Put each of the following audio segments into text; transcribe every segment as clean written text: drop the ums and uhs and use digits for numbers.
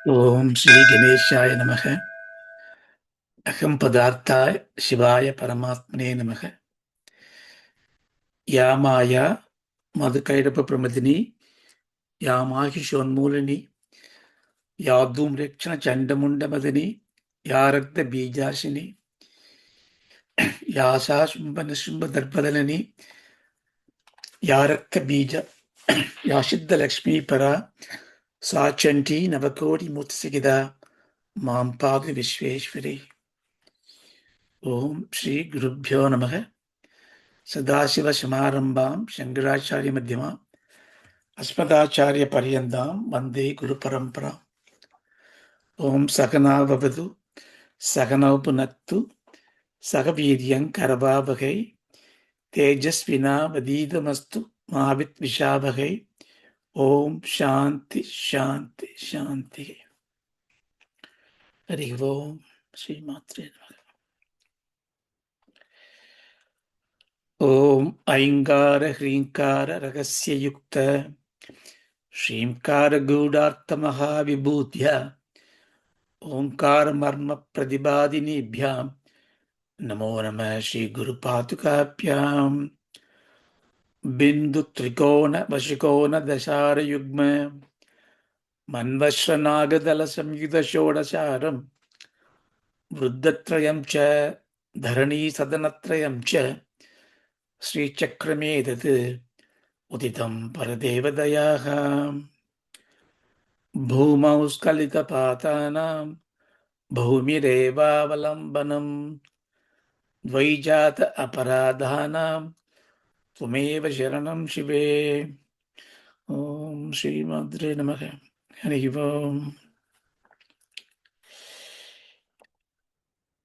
Om Shri Ganeshaya Namaha. Aham Padarthaya Shivaya Paramatmane Namaha. Ya Maya Madhakairapa Pramadini. Ya Mahishonmulini. Ya Dhum Rekshana Chandamunda Madani. Ya Rakta Bijashini. Ya Sashumbanashumba Darpadalani. Ya Rakta Bija. Ya Shiddha Lakshmi Para. Sachanti Navakoti Mutsigida. Mampadu Vishweshwari. Om Shri Gurubhyo Namaha. सदाशिवसमारम्भां शङ्कराचार्यमध्यमाम् अस्मदाचार्यपर्यन्तां वन्दे गुरुपरम्पराम्। ॐ सकना भवतु सकनौ पुनक्तु सह वीर्यं करवावहै तेजस्विनावधीतमस्तु मा विद्विषावहै। ॐ शान्ति शान्ति शान्तिः। हरिः ओम् श्रीमात्रे नमः। ॐ ऐङ्कार ह्रीङ्कार रहस्ययुक्त श्रींकार गूढार्थमहाविभूत्य ओंकार मर्म प्रतिपादिनीभ्यां नमो नमः श्री गुरुपादुकाभ्यां। बिंदु त्रिकोण वशिकोण दशार युग्म मन्वश्रनागदल संयुत षोडशारं वृद्धत्रयं च धरणी सदनत्रयं च श्रीचक्रमेतत् उदितं परदेवदयाः। भूमौ स्खलितपातानां भूमिरेवावलम्बनं द्वैजात अपराधानां त्वमेव शरणं शिवे। ॐ श्रीमात्रे नमः। हरिः ओम्।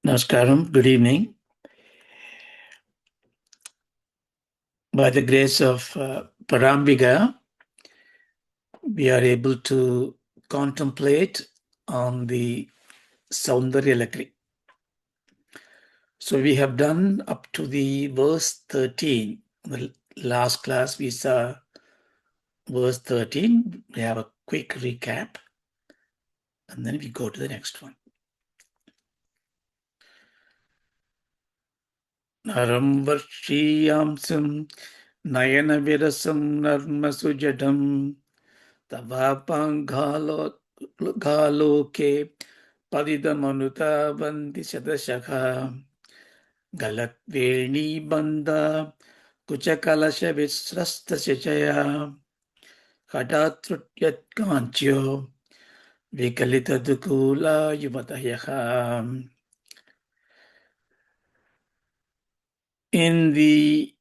Namaskaram. Good evening. By the grace of Parambika, we are able to contemplate on the Soundaryalahari. So we have done up to the verse 13. The last class we saw verse 13. We have a quick recap and then we go to the next one. Naram varshiyamsam nayana virasam narma sujadam tava paṅcāloke padidamanuta vanti sadashakha galat-veni bandha kuchakalasha visrasta-sachaya hatatrutyaṭ kāñcyo vikalita-dukula yuvatayakha. In the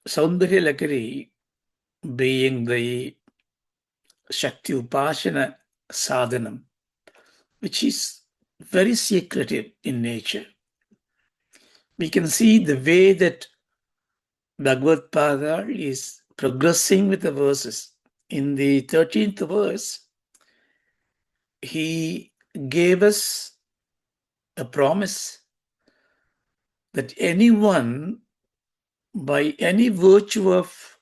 Soundaryalahari, being the Shakti Upasana sadhanam, which is very secretive in nature, we can see the way that Bhagavad Pada is progressing with the verses. In the 13th verse, he gave us a promise that anyone, by any virtue of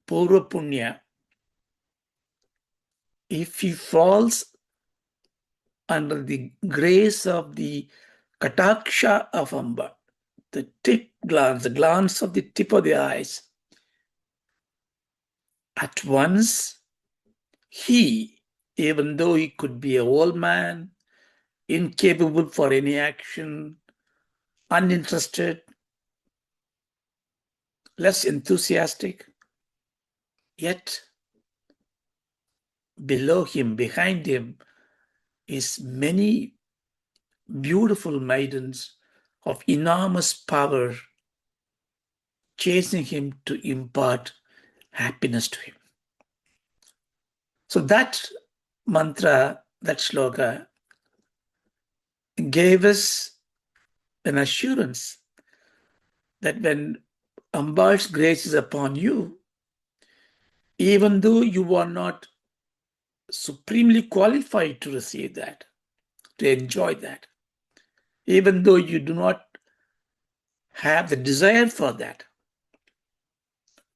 Purva Punya, if he falls under the grace of the kataksha of Amba, the tip glance, the glance of the tip of the eyes, at once he, even though he could be an old man, incapable for any action, uninterested, less enthusiastic, yet below him, behind him, is many beautiful maidens of enormous power chasing him to impart happiness to him. So that mantra, that shloka, gave us an assurance that when Amba's grace is upon you, even though you are not supremely qualified to receive that, to enjoy that, even though you do not have the desire for that,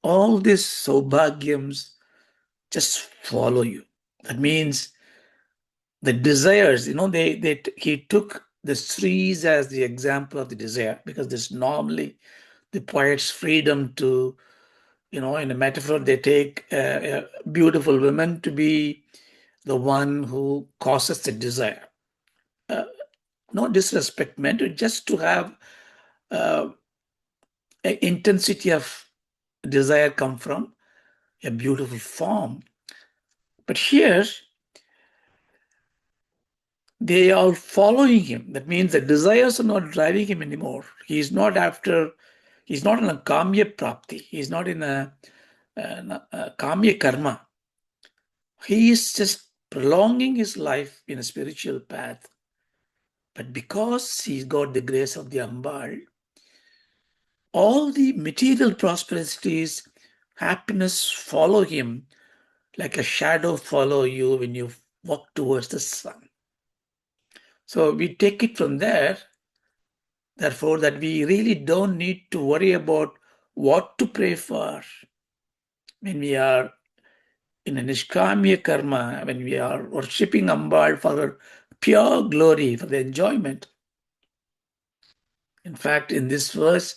all these saubhagyams just follow you. That means the desires, he took the trees as the example of the desire, because this normally the poet's freedom to, in a metaphor, they take a beautiful woman to be the one who causes the desire. No disrespect meant, just to have an intensity of desire come from a beautiful form. But here, they are following him. That means the desires are not driving him anymore. He's not in a kamya prapti. He's not in a kamya karma. He is just prolonging his life in a spiritual path. But because he's got the grace of the Ambal, all the material prosperities, happiness follow him like a shadow follow you when you walk towards the sun. So we take it from there, therefore, that we really don't need to worry about what to pray for when we are in a nishkamya karma, when we are worshipping Ambal for her pure glory, for the enjoyment. In fact, in this verse,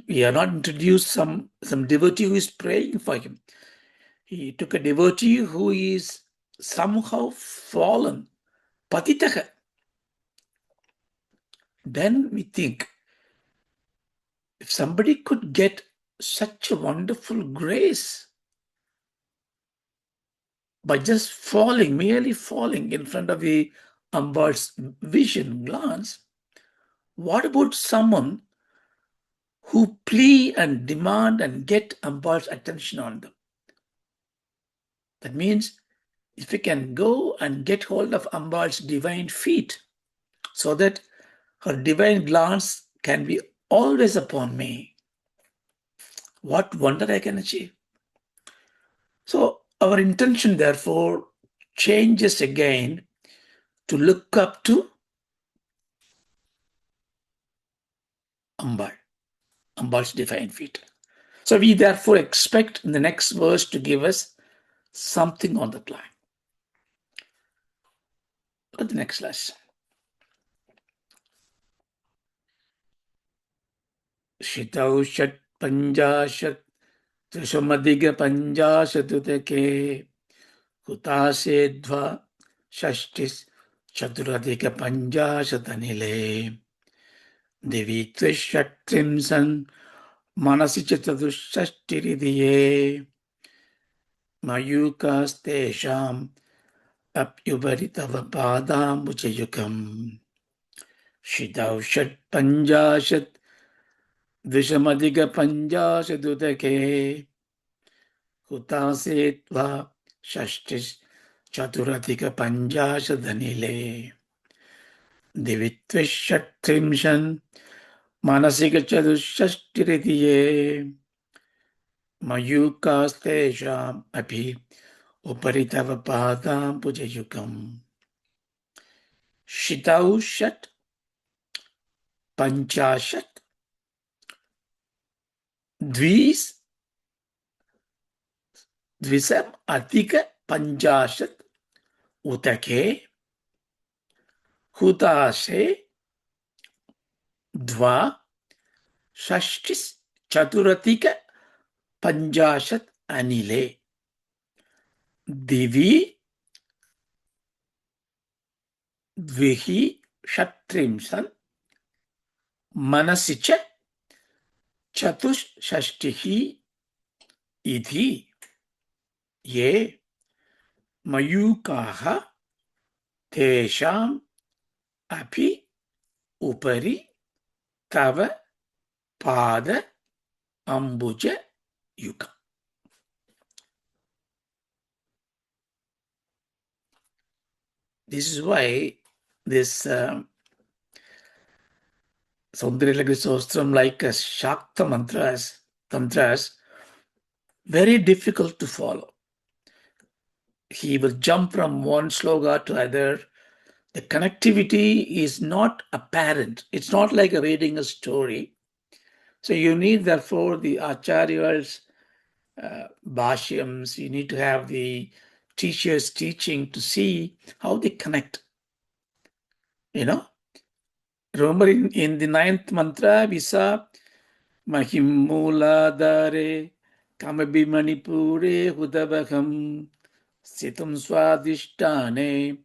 we are not introduced some devotee who is praying for him. He took a devotee who is somehow fallen, patitaka. Then we think, if somebody could get such a wonderful grace by just merely falling in front of the Ambal's vision, glance, what about someone who plea and demand and get Ambal's attention on them? That means if we can go and get hold of Ambal's divine feet so that her divine glance can be always upon me, what wonder I can achieve. So our intention, therefore, changes again to look up to Ambal's divine feet. So we therefore expect in the next verse to give us something on that line. Look at the next verse. kṣitau ṣaṭ-pañcāśad dvisamadhika-pañcāśadudakē hutāśē dvāṣaṣṭiścaturadhikapañcāśadanilē divi dviṣṣaṭtriṁśanmanasi catuṣṣaṣṭiriti mayūkhāstēṣāmapyupari tava pādāmbujayugam kṣitau ṣaṭ-pañcāśad dvisamadhika-pañcāśadudakē hutāśē dvāṣaṣṭiścaturadhikapañcāśadanilē divi dviṣṣaṭtriṁśanmanasi catuṣṣaṣṭiriti mayūkhāstēṣāmapyupari tava pādāmbujayugam kṣitau ṣaṭ-pañcāśad dvisam-adhika-pañcāśad udakē hutāśē dvāṣaṣṭiścaturadhikapañcāśad anilē divi dviṣṣaṭtriṁśanmanasi catuṣṣaṣṭihi ye mayūkhāha tēṣām api upari tava pādāmbujayugam. This is why this Soundaryalahari, like a Shakta tantras, very difficult to follow. He will jump from one sloga to other. The connectivity is not apparent. It's not like reading a story. So you need, therefore, the Acharya's bhashyams. You need to have the teachers teaching to see how they connect. Remember in the 9th mantra, we saw mahim mulcdhārā kamabi manipūre hudavaham sitam svādishtānā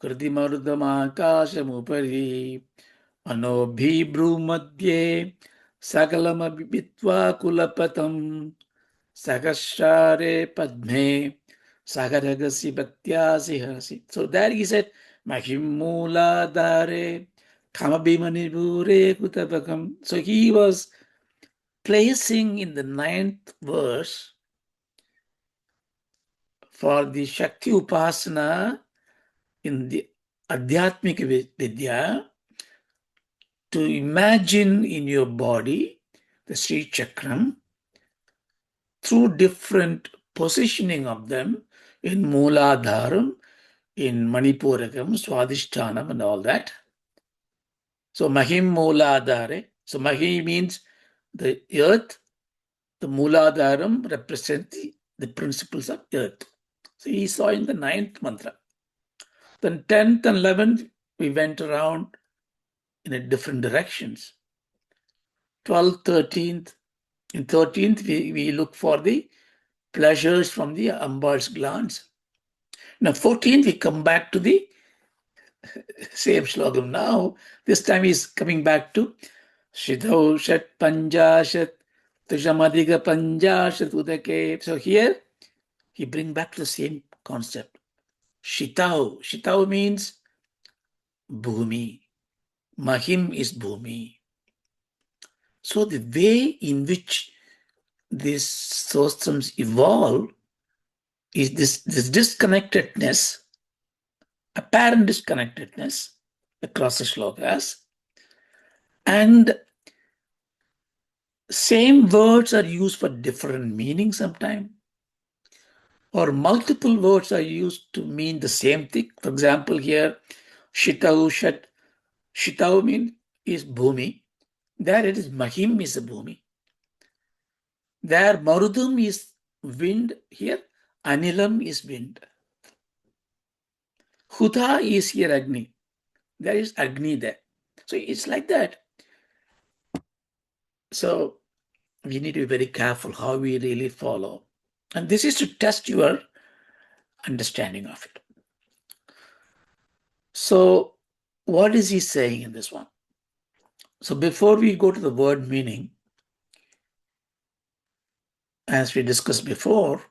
kṛtimarudhamākāshamupari anobhi brūmadhye sakalamabhitva kulapatam sakashare padme sagaragasi bhatyasi hasi. So there he said, mahim mulcdhārā kamabi manipūre hudavaham. So he was placing in the 9th verse for the Shakti Upasana in the Adhyatmika Vidya to imagine in your body the Sri Chakram through different positioning of them in Mūladhāram, in Manipurakam, Svādishtānam and all that. So Mahim Mūladhārā. So Mahi means the earth, the Mūladhāram represents the principles of earth. So he saw in the 9th mantra. Then 10th and 11th, we went around in a different directions. 12th, 13th. In 13th, we look for the pleasures from the Ambal's glance. Now 14th, we come back to the same slogam. Now, this time he's coming back to kṣitau ṣaṭ-pañcāśad dvisamadhika-pañcāśadudakē. So here, he brings back to the same concept. kṣitau. kṣitau means bhumi. Mahim is bhumi. So the way in which these sostrams evolve is this disconnectedness, apparent disconnectedness across the shlokas, and same words are used for different meanings sometimes, or multiple words are used to mean the same thing. For example, here, kṣitau, kṣitau means is bhumi. There it is mahim is a bhumi. There marudam is wind. Here anilam is wind. Hutāśē is here agni. There is agni there. So it's like that. So we need to be very careful how we really follow. And this is to test your understanding of it. So what is he saying in this one? So before we go to the word meaning, as we discussed before,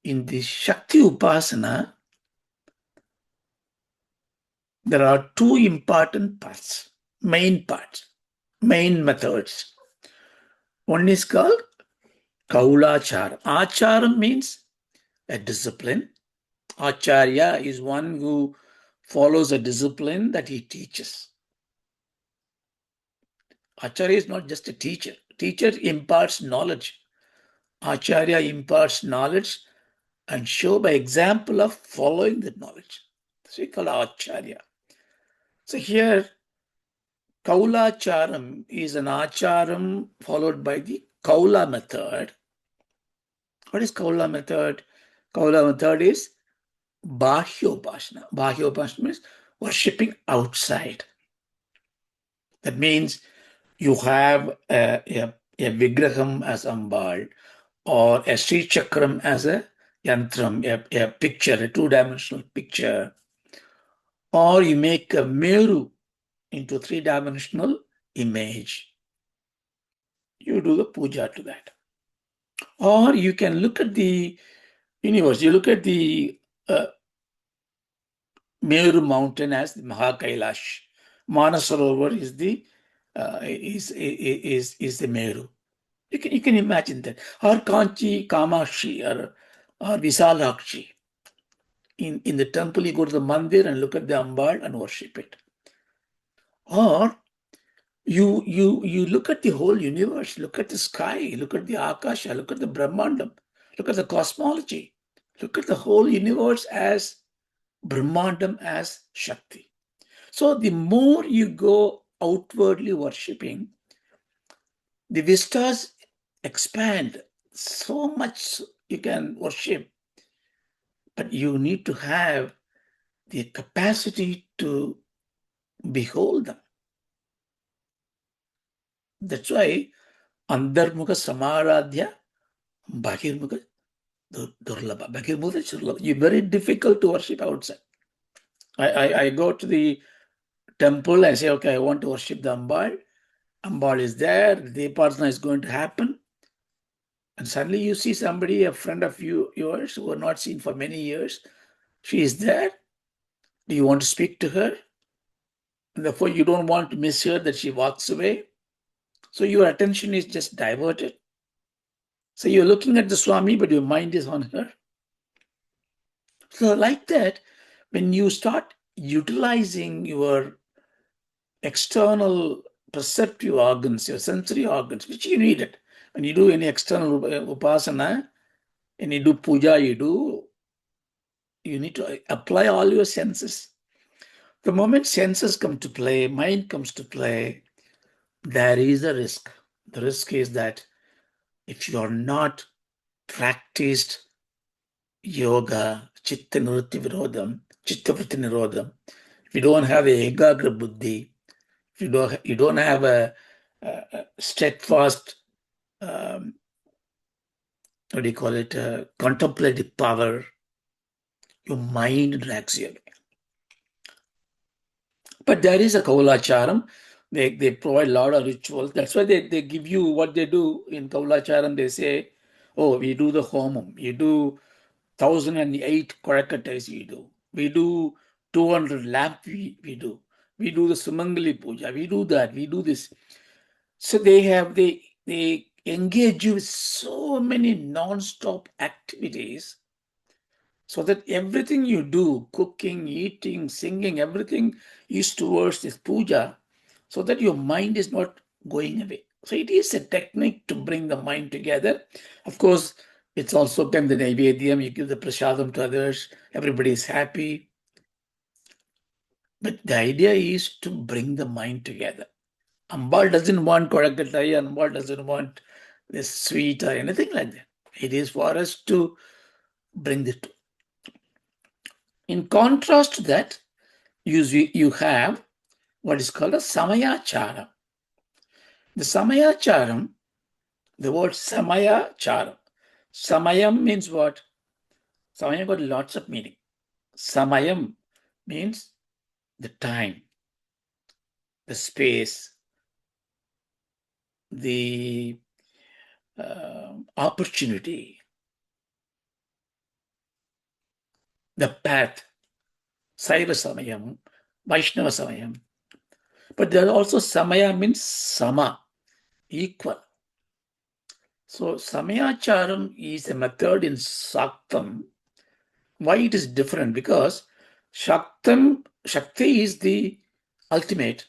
in the Shakti Upasana, there are two important parts, main methods. One is called kaulāchāra. Acharam means a discipline. Acharya is one who follows a discipline that he teaches. Acharya is not just a teacher. Teacher imparts knowledge. Acharya imparts knowledge and show by example of following that knowledge. So we call Acharya. So here, kaulācharam is an acharam followed by the kaula method. What is kaula method? Kaula method is bahyopasana. Bahyopasana means worshipping outside. That means you have a vigraham as Ambal, or a Sri Chakram as a yantram, a picture, a two-dimensional picture, or you make a meru into three-dimensional image. You do the puja to that. Or you can look at the universe. You look at the Meru mountain as the Mahakailash. Manasarovar is the Meru. You can imagine that. Or Kanchi, Kamakshi, or Visalakshi. In the temple, you go to the mandir and look at the Ambal and worship it. Or you look at the whole universe, look at the sky, look at the Akasha, look at the Brahmandam, look at the cosmology, look at the whole universe as Brahmandam, as Shakti. So the more you go outwardly worshipping, the vistas expand. So much you can worship. but you need to have the capacity to behold them. That's why antarmukha samaradhya bahirmukha durlabha. Bahirmukha durlabha. You're very difficult to worship outside. I go to the temple and say, okay, I want to worship the Ambal. Ambal is there, the Deepasana is going to happen. And suddenly you see somebody, a friend of yours who are not seen for many years. She is there. Do you want to speak to her? And therefore, you don't want to miss her that she walks away. So your attention is just diverted. So you're looking at the Swami, but your mind is on her. So like that, when you start utilizing your external perceptive organs, your sensory organs, which you need it. When you do any external upasana, and you do puja, you need to apply all your senses. The moment senses come to play, mind comes to play, there is a risk. The risk is that if you are not practiced yoga, chitta nivritti virodham, chitta vritti nirodham, if you don't have a ekagra buddhi, if you don't have a steadfast, contemplative power, your mind drags you away. But there is a Kaulacharam. They provide a lot of rituals. That's why they give you what they do in Kaulacharam. They say, oh, we do the homam. You do 1008 korakatas we do. We do 200 lamp we do. We do the Sumangali Puja. We do that. We do this. So they engage you with so many non-stop activities so that everything you do, cooking, eating, singing, everything is towards this puja so that your mind is not going away. So it is a technique to bring the mind together. Of course, it's also can the naivedyam, you give the prasadam to others, everybody is happy. But the idea is to bring the mind together. Ambal doesn't want korakatai, Ambal doesn't want this sweet or anything like that. It is for us to bring the two. In contrast to that, you have what is called a samayacharam. The samayacharam, the word samayacharam. Samayam means what? Samayam got lots of meaning. Samayam means the time, the space, the opportunity, the path. Saiva Samayam, Vaishnava Samayam. But there also Samaya means sama, equal. So Samayacharam is a method in Shaktam. Why it is different? Because Shakti is the ultimate.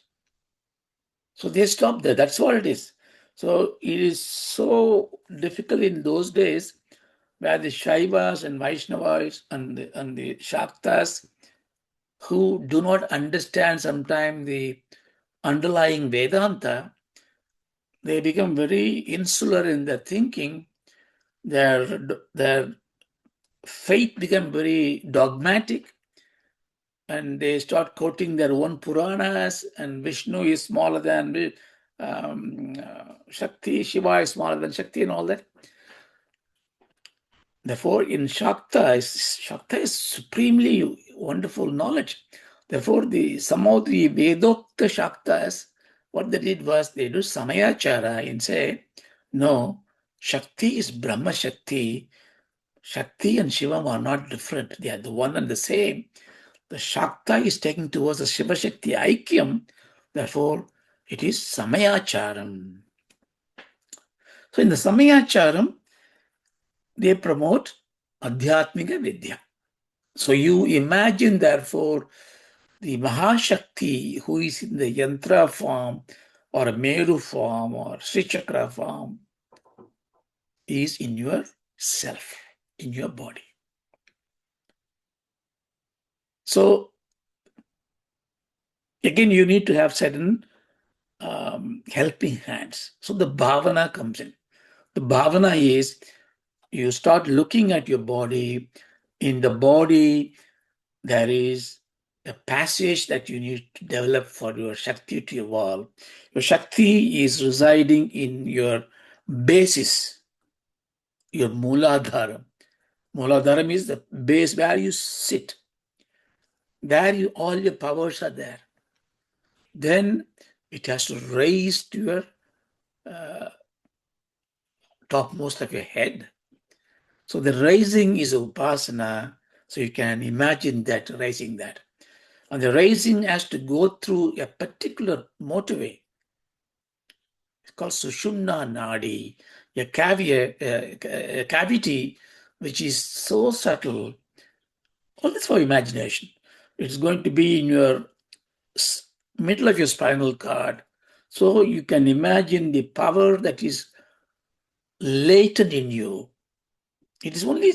So they stop there. That's what it is. So it is so difficult in those days where the Shaivas and Vaishnavas and the Shaktas who do not understand sometimes the underlying Vedanta, they become very insular in their thinking. Their faith become very dogmatic, and they start quoting their own Puranas, and Vishnu is smaller than Shakti, Shiva is smaller than Shakti and all that. Therefore, in Shakta is supremely wonderful knowledge. Therefore, some of the Vedokta Shaktas, what they did was they do Samayachara and say, no, Shakti is Brahma Shakti. Shakti and Shiva are not different. They are the one and the same. The Shakta is taken towards the Shiva Shakti Aikyam. Therefore, it is Samayacharam. So in the Samayacharam, they promote Adhyatmika Vidya. So you imagine, therefore, the Mahashakti who is in the Yantra form or a Meru form or Sri Chakra form is in your self, in your body. So again, you need to have certain helping hands. So the bhavana comes in. The bhavana is you start looking at your body, In the body, there is a passage that you need to develop for your Shakti to evolve. Your Shakti is residing in your basis, your Muladhara. Muladhara is the base where you sit. There all your powers are there. Then it has to raise to your topmost of your head. So the rising is upasana. So you can imagine that raising that. And the raising has to go through a particular motorway. It's called Sushumna Nadi, a cavity which is so subtle. All this for imagination. It's going to be in your middle of your spinal cord. So you can imagine the power that is latent in you. It is only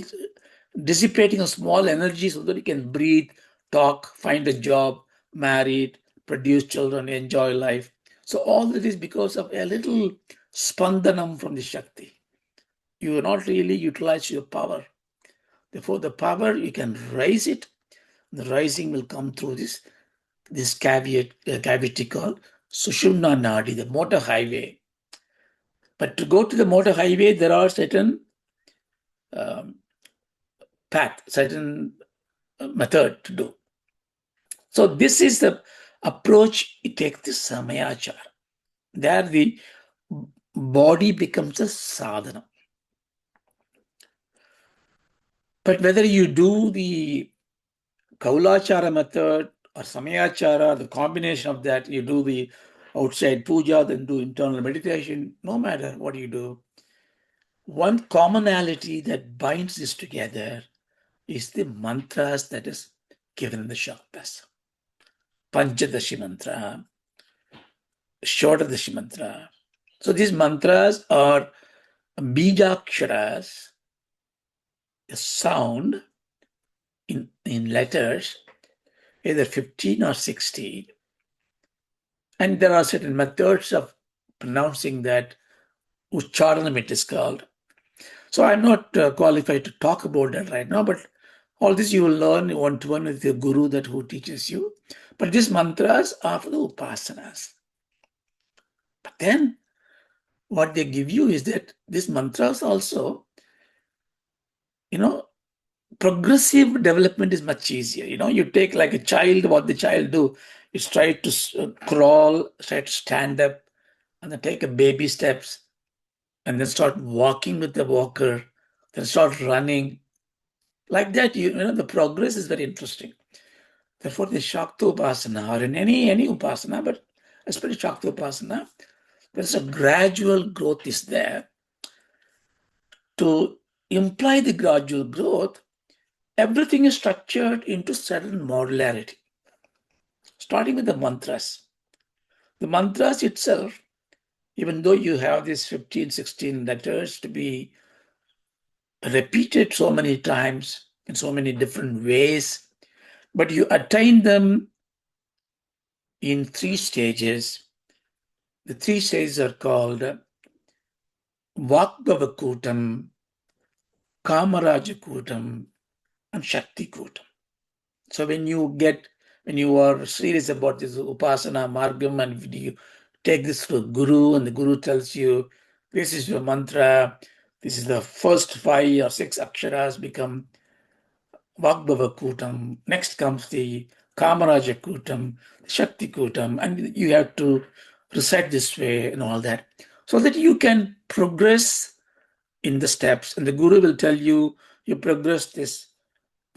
dissipating a small energy so that you can breathe, talk, find a job, marry, produce children, enjoy life. So all that is because of a little spandanam from the Shakti. You will not really utilize your power. Therefore, the power, you can raise it. The rising will come through this cavity called Sushumna Nadi, the motor highway. But to go to the motor highway, there are certain path, certain method to do. So this is the approach it takes the samayachara. There the body becomes a sadhana. But whether you do the kaulachara method or samayachara, the combination of that, you do the outside puja, then do internal meditation, no matter what you do, one commonality that binds this together is the mantras that is given in the Shaktas. Panchadashi mantra, षोडशी mantra. So these mantras are bijaksharas, a sound in letters, either 15 or 16. And there are certain methods of pronouncing that. Uchcharanam it is called. So I'm not qualified to talk about that right now, but all this you will learn one-to-one with the guru that who teaches you. But these mantras are for the upasanas. But then what they give you is that these mantras also, progressive development is much easier. You take like a child, what the child do is try to crawl, try to stand up, and then take a baby steps, and then start walking with the walker, then start running. Like that, the progress is very interesting. Therefore, the Shakti Upasana, or in any Upasana, but especially Shakti Upasana, there's a gradual growth is there. To imply the gradual growth, everything is structured into certain modularity. Starting with the mantras. The mantras itself, even though you have these 15, 16 letters to be repeated so many times in so many different ways, but you attain them in 3 stages. The 3 stages are called Vakbhavakutam, Kamarajakutam, and Shakti Kutam. So when you are serious about this Upasana Margam, and you take this to a guru, and the guru tells you, this is your mantra, this is the first 5 or 6 aksharas become Vakbhavakutam. Next comes the Kamarajakutam, Shakti Kutam, and you have to recite this way and all that, so that you can progress in the steps. And the guru will tell you, you progress this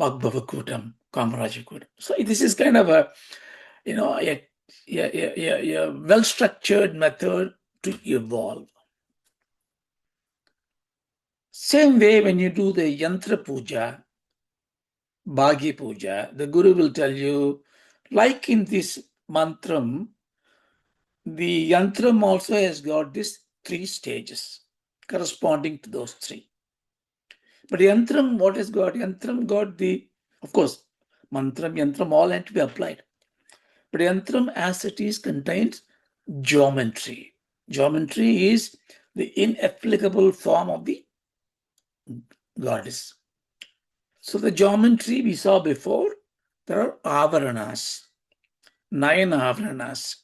Vakbhavakutam, Kamarajakutam. So this is kind of a well-structured method to evolve. Same way when you do the Yantra Puja, Bhagi Puja, the Guru will tell you, like in this mantram, the yantram also has got these 3 stages corresponding to those 3. But yantram, what has got? Yantram got of course, mantram, yantram, all had to be applied. But yantram as it is contains geometry. Geometry is the inapplicable form of the goddess. So the geometry we saw before, there are avaranas, 9 avaranas.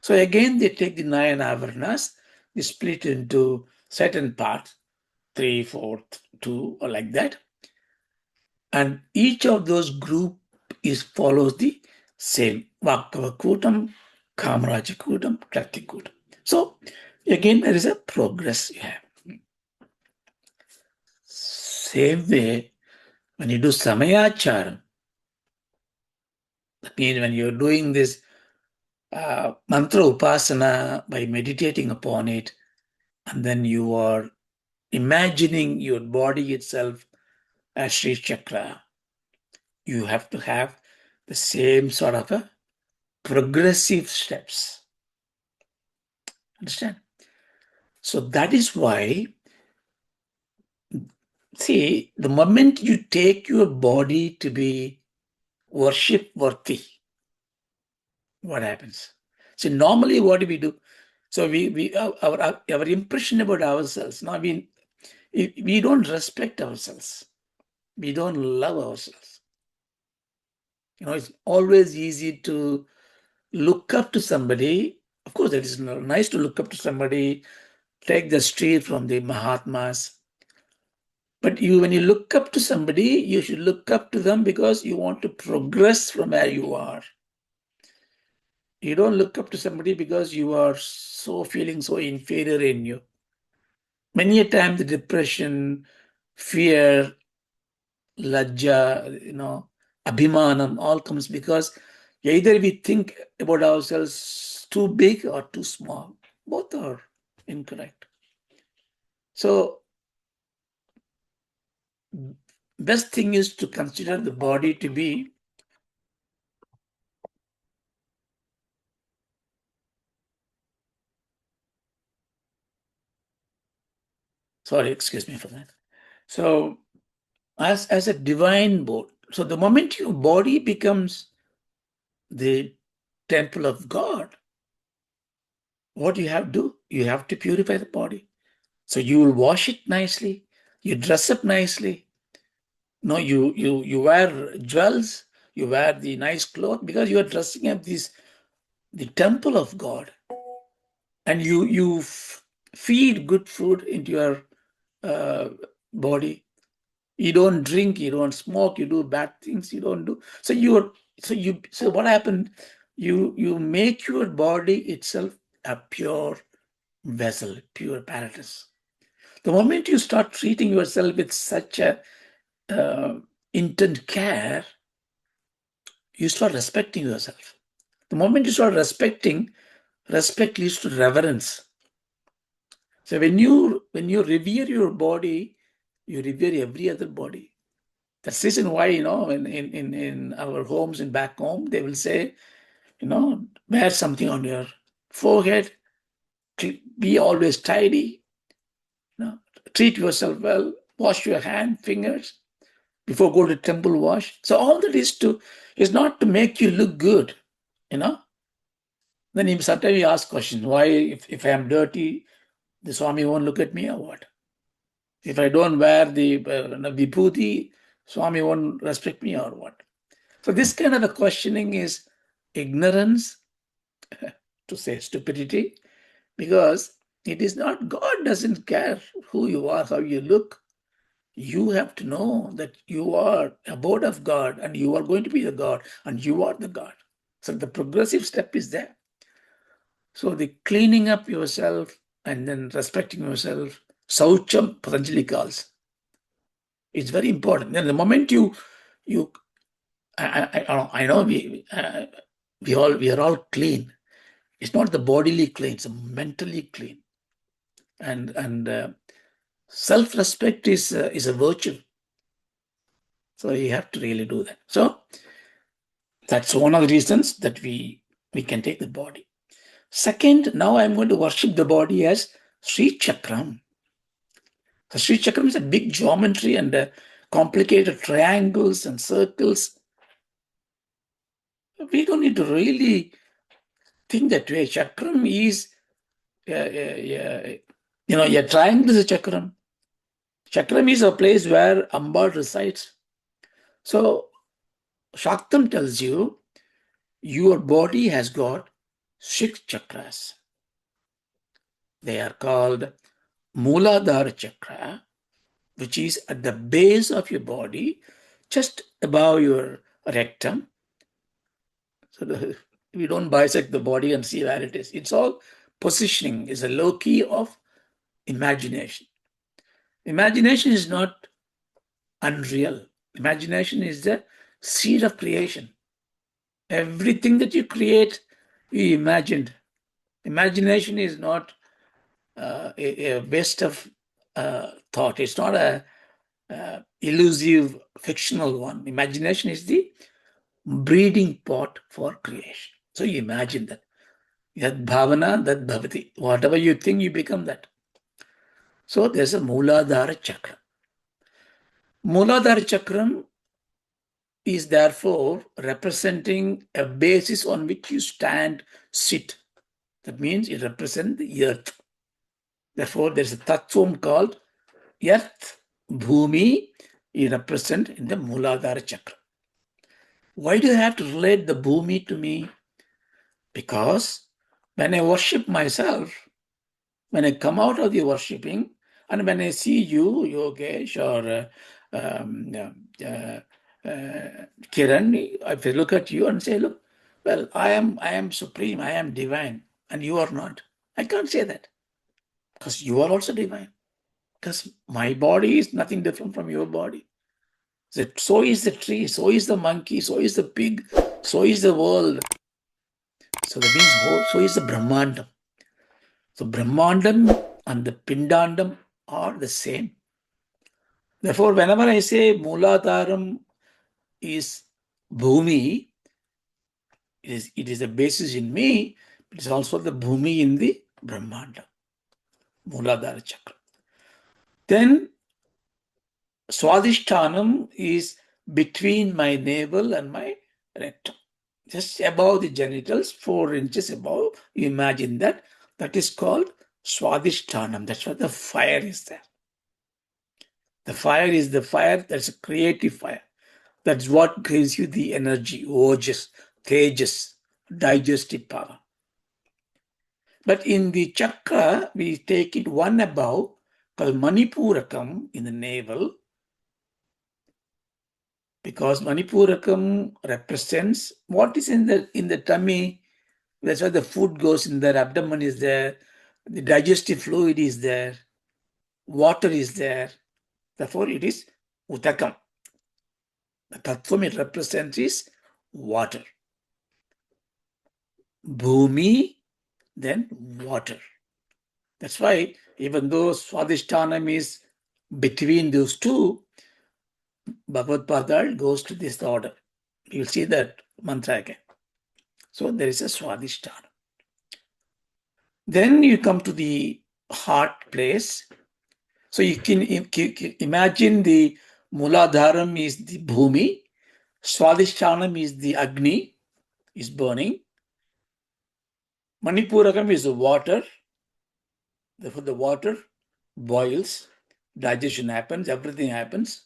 So again, they take the 9 avaranas, they split into certain parts, 3, 4, 2, or like that. And each of those group follows the same Vakavakutam, Kamarajakutam, Kratikutam. So again, there is a progress you have. Same way, when you do Samayacharam, that means when you're doing this mantra upasana by meditating upon it, and then you are imagining your body itself as Sri Chakra, you have to have the same sort of a progressive steps. Understand? So that is why, see, the moment you take your body to be worship worthy, what happens? So normally what do we do? So our impression about ourselves, now we don't respect ourselves. We don't love ourselves. It's always easy to look up to somebody. Of course, it is nice to look up to somebody, take the street from the Mahatmas. But when you look up to somebody, you should look up to them because you want to progress from where you are. You don't look up to somebody because you are feeling so inferior in you. Many a time the depression, fear, lajja, abhimanam all comes because either we think about ourselves too big or too small. Both are incorrect. So best thing is to consider the body to be excuse me for that. So as a divine board. So the moment your body becomes the temple of God, what you have to do? You have to purify the body. So you will wash it nicely, you dress up nicely. No, you wear jewels, you wear the nice clothes because you are dressing up the temple of God. And you feed good food into your body. You don't drink, you don't smoke, you do bad things, you don't do. So what happened? You make your body itself a pure vessel, pure apparatus. The moment you start treating yourself with such a intent care, you start respecting yourself. The moment you start respecting, respect leads to reverence. So when you revere your body, you revere every other body. That's the reason why, in our homes and back home, they will say, wear something on your forehead, be always tidy, treat yourself well, wash your hand, fingers, before go to temple wash. So all that is not to make you look good, Then sometimes you ask questions, why if I am dirty, the Swami won't look at me or what? If I don't wear the vibhuti, Swami won't respect me or what? So this kind of a questioning is ignorance, to say stupidity, because it is not, God doesn't care who you are, how you look. You have to know that you are abode of God and you are going to be the God and you are the God. So the progressive step is there. So the cleaning up yourself and then respecting yourself, Saucham, Patanjali calls. It's very important. Then the moment I know we are all clean. It's not the bodily clean; it's mentally clean. And self-respect is a virtue. So you have to really do that. So that's one of the reasons that we can take the body. Second, now I'm going to worship the body as Sri Chakram. The Sri Chakram is a big geometry and complicated triangles and circles. We don't need to really think that way. Chakram is, a triangle is a chakram. Chakram is a place where Amba resides. So Shaktam tells you your body has got 6 chakras. They are called mulcdhārā chakra, which is at the base of your body, just above your rectum. So we don't bisect the body and see where it is. It's all positioning, is a low key of imagination. Imagination is not unreal. Imagination is the seed of creation. Everything that you create, you imagined. Imagination is not a waste of thought. It's not a elusive, fictional one. Imagination is the breeding pot for creation. So you imagine that. Yad bhavana, that bhavati. Whatever you think, you become that. So there's a mulcdhārā chakra. Mulcdhārā chakram is therefore representing a basis on which you stand, sit. That means it represents the earth. Therefore, there's a tattvam called earth, bhumi, is represented in the mulcdhārā chakra. Why do you have to relate the bhumi to me? Because when I worship myself, when I come out of the worshipping, and when I see you, Yogesh, or Kiran, if I look at you and say, look, well, I am supreme, I am divine, and you are not. I can't say that, because you are also divine. Because my body is nothing different from your body. So is the tree, so is the monkey, so is the pig, so is the world. So that means so is the Brahmandam. So Brahmandam and the Pindandam are the same. Therefore, whenever I say Muladharam is Bhumi, it is a basis in me, but it is also the Bhumi in the Brahmanda, Muladhara chakra. Then svādishtānam is between my navel and my rectum, just above the genitals, 4 inches above. You imagine that. That is called svādishtānam. That's why the fire is there. The fire is the fire, that's a creative fire. That's what gives you the energy, ojas, tejas, digestive power. But in the chakra, we take it one above, called manipūrakam in the navel, because manipūrakam represents what is in the tummy. That's why the food goes in there, abdomen is there, the digestive fluid is there, water is there. Therefore, it is udakam. The tattvam it represents is water. Bhumi, then water. That's why even though svādishtānam is between those two, Bhagavad Padal goes to this order. You'll see that mantra again. So there is a svādishtāna. Then you come to the heart place. So you can imagine the Muladharam is the Bhumi, Svādishtānam is the Agni, is burning. Manipūrakam is the water. Therefore, the water boils, digestion happens, everything happens.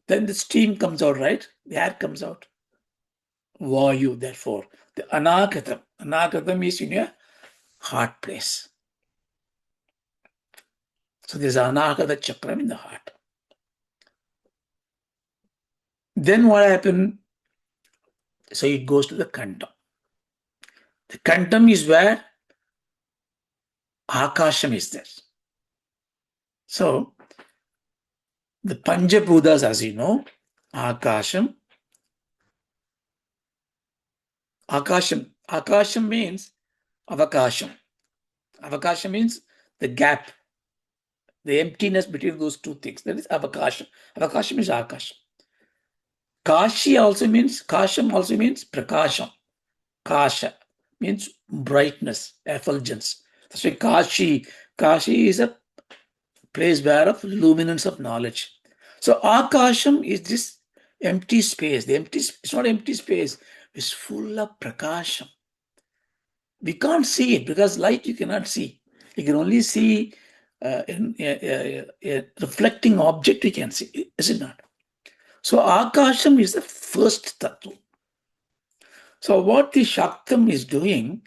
Then the steam comes out, right? The air comes out. Vayu, therefore. The anāhatā. Anāhatā is in your heart place. So there's anāhatā chakram in the heart. Then what happened? So it goes to the kantam. The kantam is where akasham is there. So the Panchabhutas, as you know, akasham. Akasham means avakasham. Avakasham means the gap, the emptiness between those two things. That is avakasham. Avakasham is akasham. Kasham also means prakasham. Kasha means brightness, effulgence. That's why Kashi is a place where of luminance of knowledge. So akasham is this empty space. It's not empty space. It's full of prakasham. We can't see it because light you cannot see. You can only see a reflecting object you can see. Is it not? So Akasham is the first tattva. So what the Shaktam is doing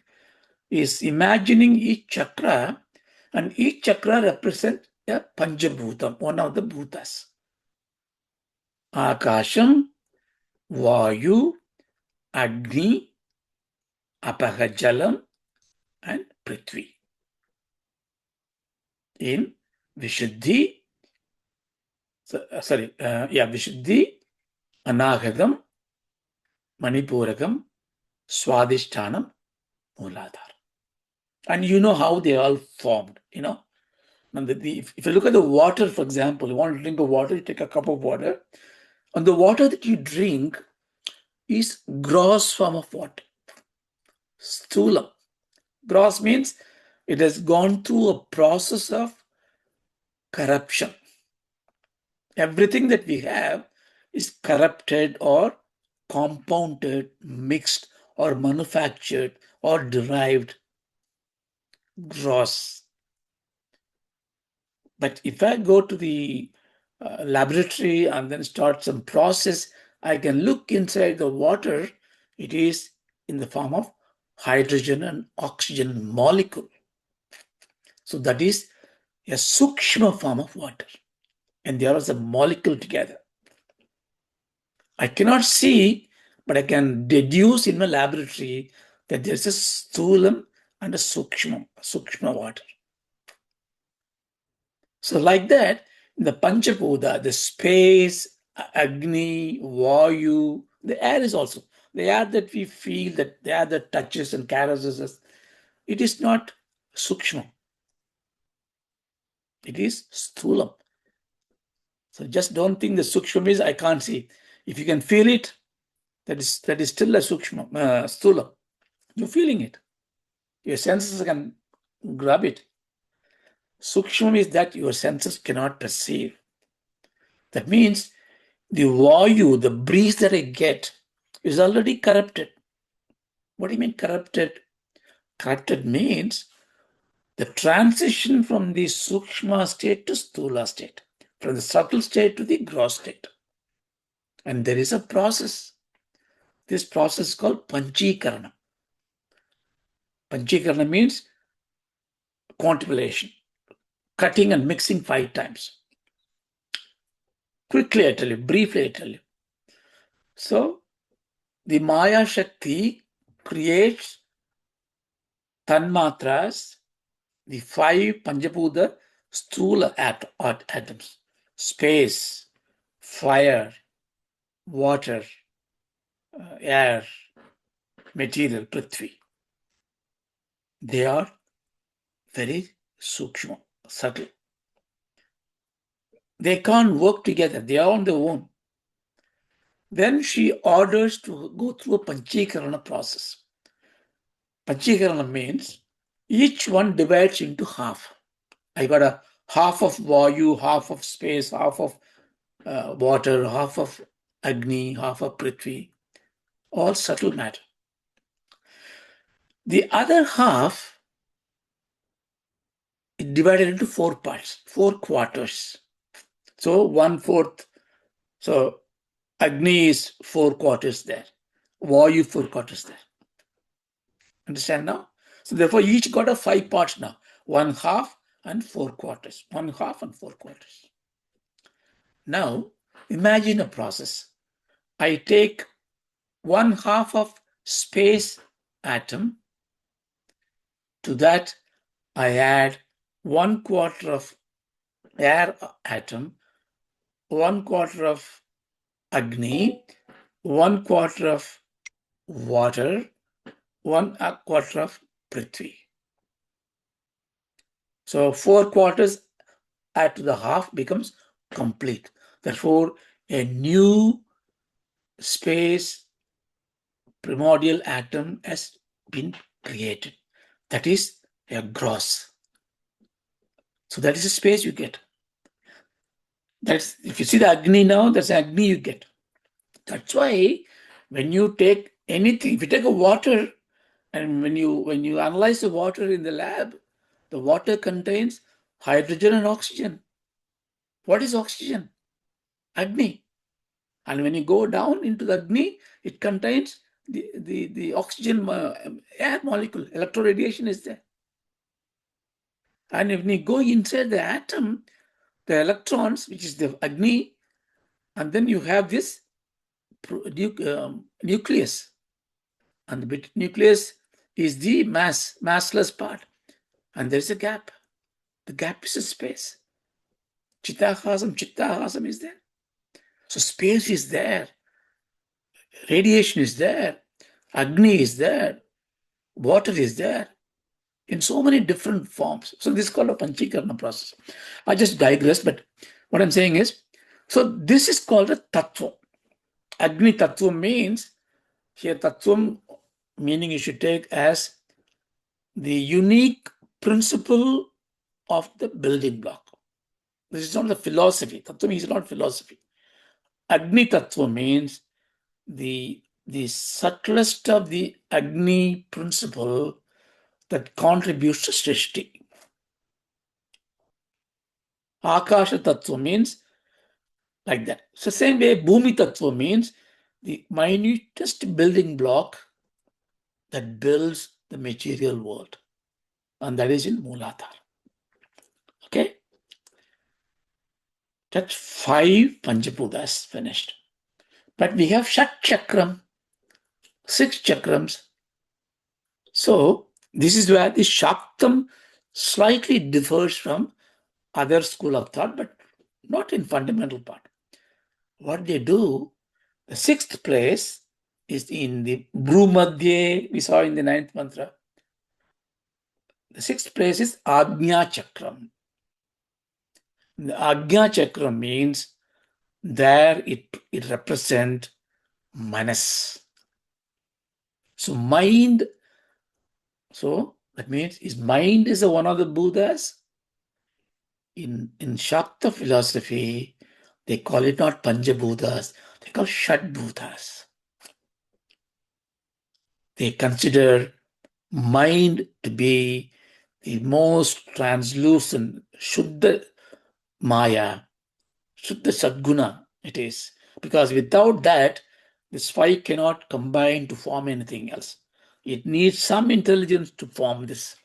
is imagining each chakra, and each chakra represents a Panchabhutam, one of the bhutas. Akasham, Vayu, Agni, Apahajalam, and Prithvi. In Visuddhi, Visuddhi, Anāhatam, manipūrakam, svādishtānam, mulcdhārā. And you know how they all formed, you know. And if you look at the water, for example, you want to drink of water, you take a cup of water, and the water that you drink is gross form of water. Sthulam. Gross means it has gone through a process of corruption. Everything that we have is corrupted or compounded, mixed or manufactured or derived gross. But if I go to the laboratory and then start some process, I can look inside the water. It is in the form of hydrogen and oxygen molecule. So that is a sukshma form of water. And there is a molecule together. I cannot see, but I can deduce in my laboratory that there is a sthulam and a sukshma water. So like that, in the Panchabhuta, the space, Agni, Vayu, the air is also, the air that we feel, that the air that touches and caresses us, it is not sukshma. It is sthulam. So just don't think the sukshma is I can't see. If you can feel it, that is still a sukshma, sthulam. You're feeling it. Your senses can grab it. Sukshma is that your senses cannot perceive. That means the vayu, the breeze that I get, is already corrupted. What do you mean corrupted? Corrupted means the transition from the sukshma state to sthula state, from the subtle state to the gross state. And there is a process. This process is called panchīkarana. Panchīkarana means contemplation, cutting and mixing 5 times. Quickly I tell you, briefly I tell you. So, the Maya Shakti creates tanmatras, the 5 Panchabhuta stula atoms: space, fire, water, air, material, prithvi. They are very sukshma, subtle. They can't work together. They are on their own. Then she orders to go through a panchīkarana process. Panchīkarana means each one divides into half. I got a half of vayu, half of space, half of water, half of agni, half of prithvi, all subtle matter. The other half is divided into 4 parts, 4 quarters. So 1/4. So agni is 4 quarters there. Vayu 4 quarters there. Understand now? So therefore each got a 5 parts now. 1/2 and 4 quarters. 1/2 and 4 quarters. Now imagine a process. I take 1/2 of space atom. To that I add 1/4 of air atom, 1/4 of agni, 1/4 of water, 1/4 of prithvi. So 4 quarters add to the half becomes complete. Therefore, a new space primordial atom has been created. That is a gross. So that is the space you get. That's, if you see the agni now, that's agni you get. That's why when you take anything, if you take a water, and when you analyze the water in the lab, the water contains hydrogen and oxygen. What is oxygen? Agni. And when you go down into the Agni, it contains the oxygen air molecule. Electroradiation is there. And when you go inside the atom, the electrons, which is the Agni, and then you have this nucleus. And the nucleus is the massless part. And there's a gap. The gap is a space. Chitta-akāsam is there. So space is there. Radiation is there. Agni is there. Water is there. In so many different forms. So this is called a Panchīkarana process. I just digress, but what I'm saying is, so this is called a tattva. Agni tattva means, here tattvam meaning you should take as the unique principle of the building block. This is not the philosophy. Tattva is not philosophy. Agni tattva means the subtlest of the Agni principle that contributes to Srishti. Akasha tattva means like that. So same way, Bhumi tattva means the minutest building block that builds the material world. And that is in Mūladhāra. Okay? That's 5 Panchabhutas finished. But we have ṣaṭ-chakram, 6 chakrams. So this is where the Shaktam slightly differs from other school of thought, but not in fundamental part. What they do, the 6th place is in the Bhrumadhye, we saw in the 9th mantra. The 6th place is agnjā chakram. The agnjā chakram means there it represents manas. So mind, so that means his mind is one of the Buddhas. In Shakta philosophy, they call it not Panchabhutas, they call Shat-bhutas. They consider mind to be the most translucent, Shuddha Maya, Shuddha Sadguna it is. Because without that, this 5 cannot combine to form anything else. It needs some intelligence to form this.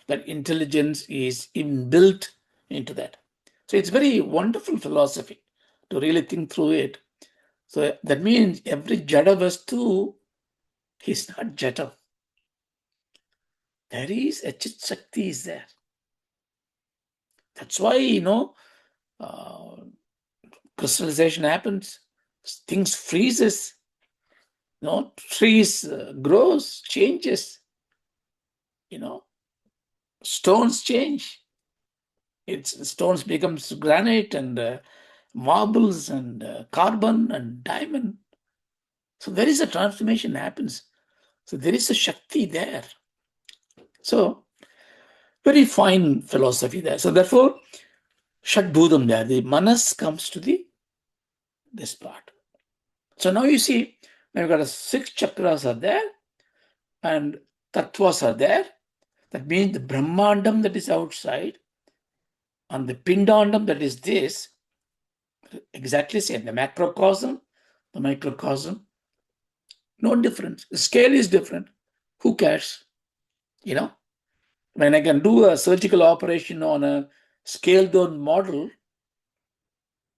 That intelligence is inbuilt into that. So it's very wonderful philosophy to really think through it. So that means every Jada Vastu is not Jada. There is a Chit Shakti is there. That's why, crystallization happens. Things freezes. Trees grows, changes. Stones change. Stones becomes granite and marbles and carbon and diamond. So there is a transformation happens. So there is a Shakti there. So very fine philosophy there. So therefore, Shat-bhutam there, the manas comes to this part. So now you see, now you've got 6 chakras are there and tattvas are there. That means the Brahmandam that is outside and the Pindandam that is this, exactly same. The macrocosm, the microcosm, no difference. The scale is different. Who cares? When I can do a surgical operation on a scaled down model,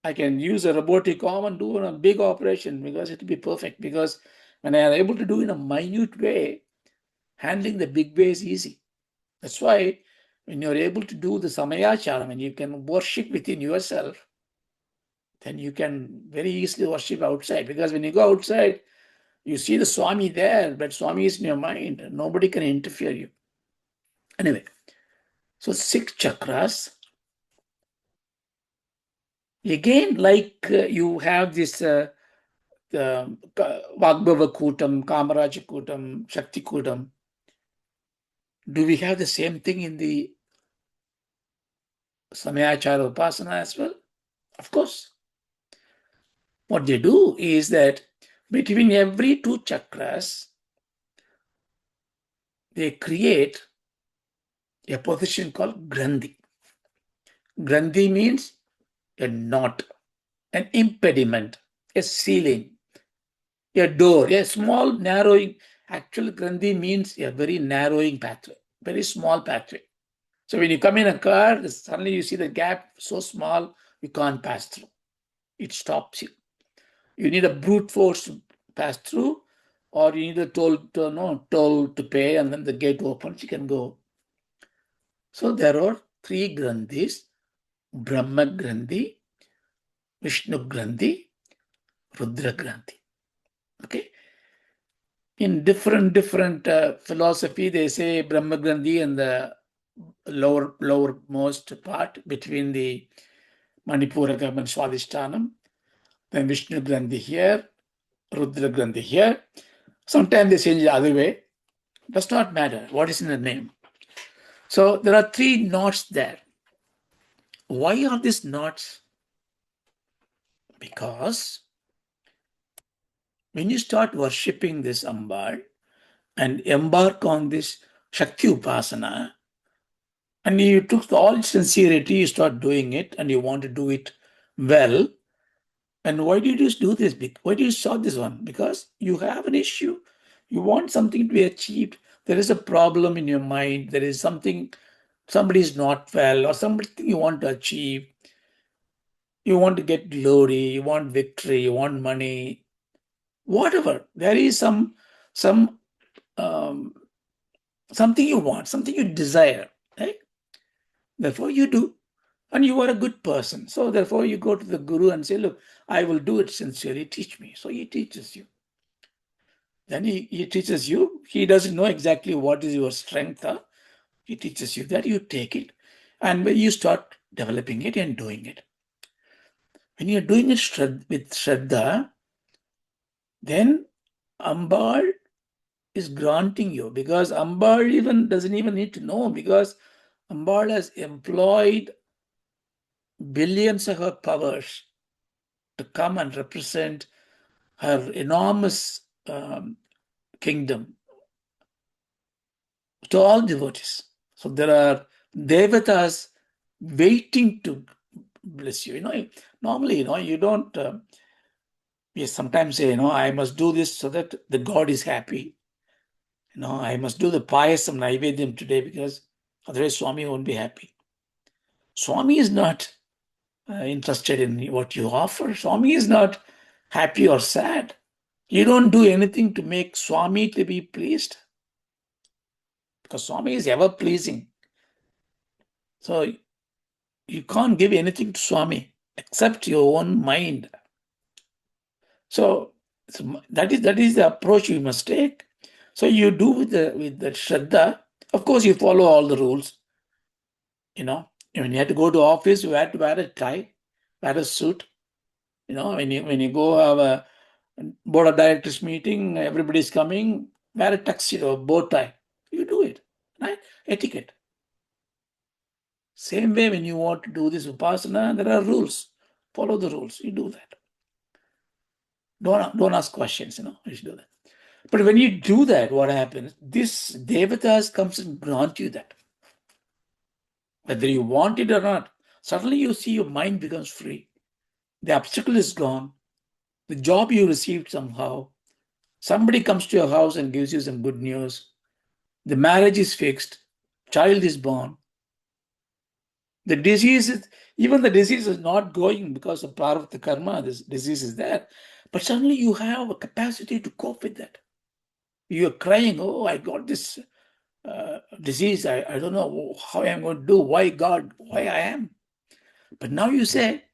I can use a robotic arm and do a big operation because it will be perfect. Because when I am able to do in a minute way, handling the big way is easy. That's why when you're able to do the samayāchāra, when you can worship within yourself, then you can very easily worship outside. Because when you go outside, you see the Swami there, but Swami is in your mind. Nobody can interfere you. Anyway, so 6 chakras. Again, like you have this Vagbhava Kutam, Kamaraja Kutam, Shakti Kutam. Do we have the same thing in the Samayāchāra Upasana as well? Of course. What they do is that between every 2 chakras, they create a position called Grandhi. Grandhi means a knot, an impediment, a ceiling, a door, a small narrowing. Actual grandhi means a very narrowing pathway, very small pathway. So when you come in a car, suddenly you see the gap so small, you can't pass through. It stops you. You need a brute force to pass through, or you need a toll to pay, and then the gate opens, you can go. So there are three grandhis: Brahma grandhi, Vishnu grandhi, Rudra grandhi. Okay. In different philosophy, they say Brahma grandhi and the lowermost part between the manipūraka and svādishtānam. Then Vishnu grandhi here, Rudra grandhi here. Sometimes they change the other way. Does not matter what is in the name. So there are three knots there. Why are these knots? Because when you start worshipping this Ambal and embark on this Shakti Upasana, and you took all sincerity, you start doing it, and you want to do it well. And why did you do this? Why did you start this one? Because you have an issue. You want something to be achieved. There is a problem in your mind. There is something, somebody is not well, or something you want to achieve. You want to get glory, you want victory, you want money, whatever. There is some something you want, something you desire, right? Therefore you do, and you are a good person. So therefore you go to the guru and say, look, I will do it sincerely, teach me. So he teaches you. Then he teaches you. He doesn't know exactly what is your strength. He teaches you that, you take it. And when you start developing it and doing it, when you're doing it with Shraddha, then Ambal is granting you, because Ambal doesn't even need to know, because Ambal has employed billions of her powers to come and represent her enormous kingdom to all devotees. So there are devatas waiting to bless you. Normally, you don't. We sometimes say, I must do this so that the God is happy. I must do the payasam naivedyam today because otherwise Swami won't be happy. Swami is not interested in what you offer. Swami is not happy or sad. You don't do anything to make Swami to be pleased, because Swami is ever pleasing. So you can't give anything to Swami except your own mind. So that is the approach you must take. So you do with the Shraddha. Of course, you follow all the rules. When you have to go to office, you have to wear a tie, wear a suit. When you go have a board of directors meeting, everybody's coming, wear a tuxedo, bow tie. You do it, right? Etiquette. Same way, when you want to do this Upasana, there are rules. Follow the rules. You do that. Don't ask questions, you should do that. But when you do that, what happens? This Devatas comes and grant you that. Whether you want it or not, suddenly you see your mind becomes free. The obstacle is gone. The job you received somehow. Somebody comes to your house and gives you some good news. The marriage is fixed. Child is born. The disease is not going because of part of the karma. This disease is there. But suddenly you have a capacity to cope with that. You're crying, oh, I got this disease. I don't know how I'm going to do. Why God? Why I am? But now you say,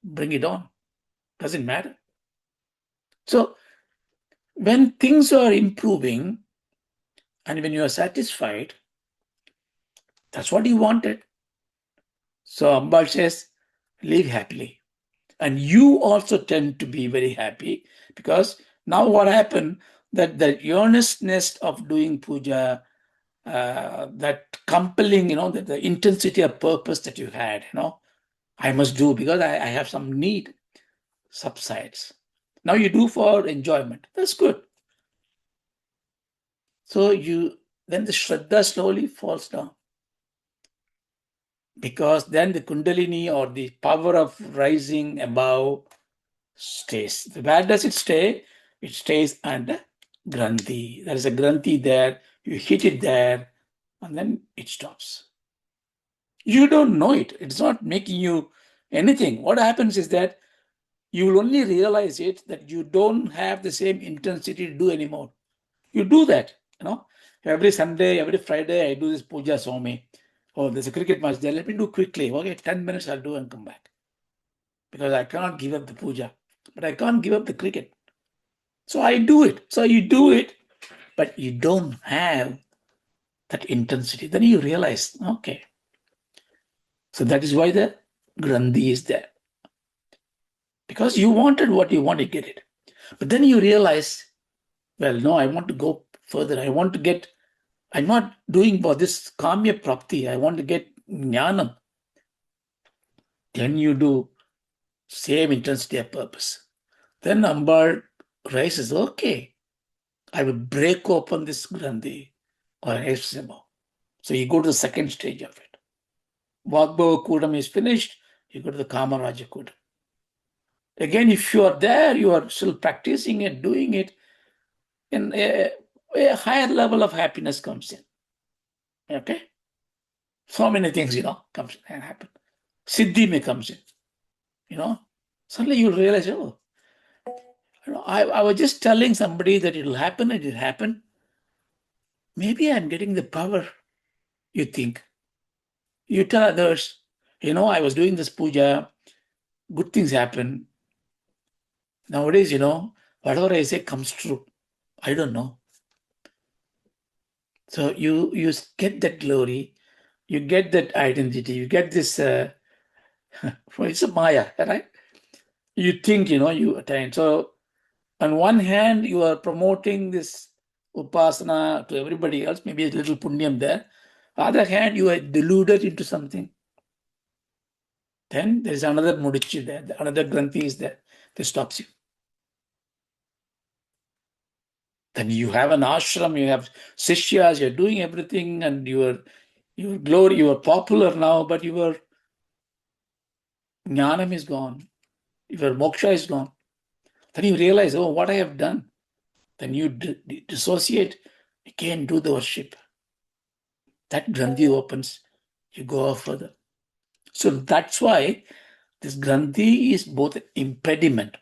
bring it on. Doesn't matter. So when things are improving and when you are satisfied, that's what you wanted. So Ambal says, live happily. And you also tend to be very happy, because now what happened, that the earnestness of doing puja, that compelling, that the intensity of purpose that you had, I must do because I have some need, subsides. Now you do for enjoyment. That's good. So then the Shraddha slowly falls down, because then the Kundalini, or the power of rising above, stays. Where does it stay? It stays under granthi. There is a granthi there. You hit it there, and then it stops. You don't know it. It's not making you anything. What happens is that you will only realize it that you don't have the same intensity to do anymore. You do that, Every Sunday, every Friday, I do this puja Swami. Oh, there's a cricket match there. Let me do quickly. Okay, 10 minutes I'll do and come back. Because I cannot give up the puja. But I can't give up the cricket. So I do it. So you do it, but you don't have that intensity. Then you realize, okay. So that is why the granthi is there. Because you wanted what you want to get it. But then you realize, well, no, I want to go further. I'm not doing for this kamya prapti. I want to get jnanam. Then you do same intensity of purpose. Then Ambar rises, okay, I will break open this granthi or extremo. So you go to the second stage of it. Vagbhava Kudam is finished, you go to the Kamaraja Kudam. Again, if you are there, you are still practicing it, doing it, and a higher level of happiness comes in. Okay? So many things, comes and happen. Siddhi may comes in. Suddenly you realize, I was just telling somebody that it will happen and it happened. Maybe I'm getting the power, you think. You tell others, I was doing this puja, good things happen. Nowadays, whatever I say comes true. I don't know. So you get that glory, you get that identity, you get this, it's a maya, right? You think, you attain. So on one hand, you are promoting this upasana to everybody else, maybe a little punyam there. On the other hand, you are deluded into something. Then there is another mudichi there, another granthi is there that stops you. Then you have an ashram, you have sishyas, you're doing everything, and your glory, you are popular now, but your jnanam is gone, your moksha is gone. Then you realize, what I have done. Then you dissociate, you can't do the worship. That granthi opens, you go off further. So that's why this granthi is both an impediment,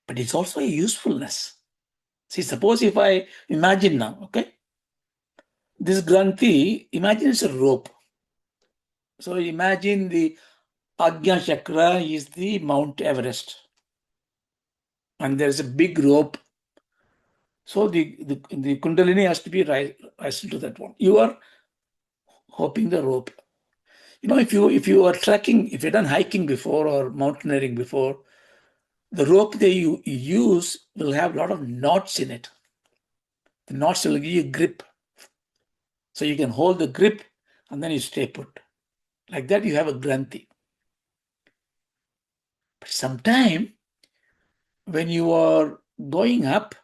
but it's also a usefulness. See, suppose if I imagine now, okay, this granthi, imagine it's a rope. So imagine the Agnjā chakra is the Mount Everest. And there's a big rope. So the Kundalini has to be raised to that one. You are hopping the rope. If you are trekking, if you've done hiking before or mountaineering before, the rope that you use will have a lot of knots in it. The knots will give you grip. So you can hold the grip and then you stay put. Like that you have a granthi. But sometimes when you are going up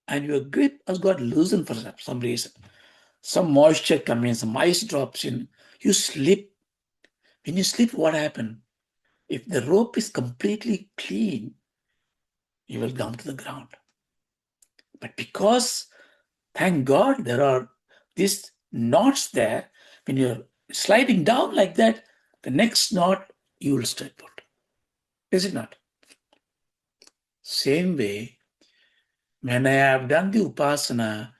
and your grip has got loosened for some reason, some moisture comes in, some ice drops in, you slip. When you slip, what happens? If the rope is completely clean, you will come to the ground. But because, thank God, there are these knots there, when you're sliding down like that, the next knot, you will stay put. Is it not? Same way, when I have done the upasana,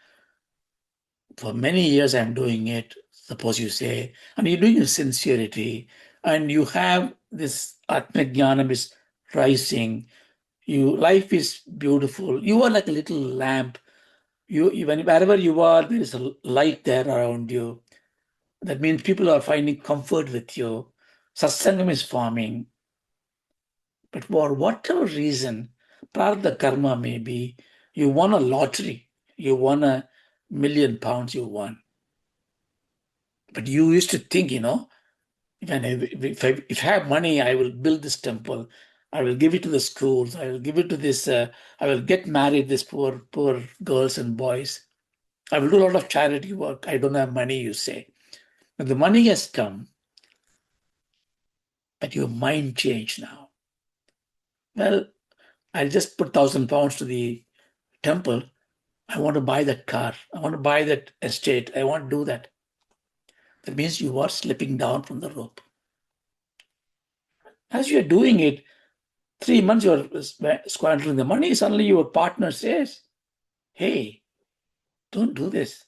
for many years I'm doing it, suppose you say, and you're doing it with sincerity, and you have this atmajnanam is rising, life is beautiful, you are like a little lamp. Wherever you are, there is a light there around you. That means people are finding comfort with you. Satsangam is forming. But for whatever reason, prarabdha karma maybe, you won a lottery, you won £1 million, you won. But you used to think, if I have money, I will build this temple, I will give it to the schools, I will give it to this, I will get married, this poor girls and boys. I will do a lot of charity work. I don't have money, you say. But the money has come, but your mind changed now. Well, I'll just put 1,000 pounds to the temple. I want to buy that car. I want to buy that estate. I want to do that. That means you are slipping down from the rope. As you're doing it, 3 months you're squandering the money. Suddenly your partner says, hey, don't do this.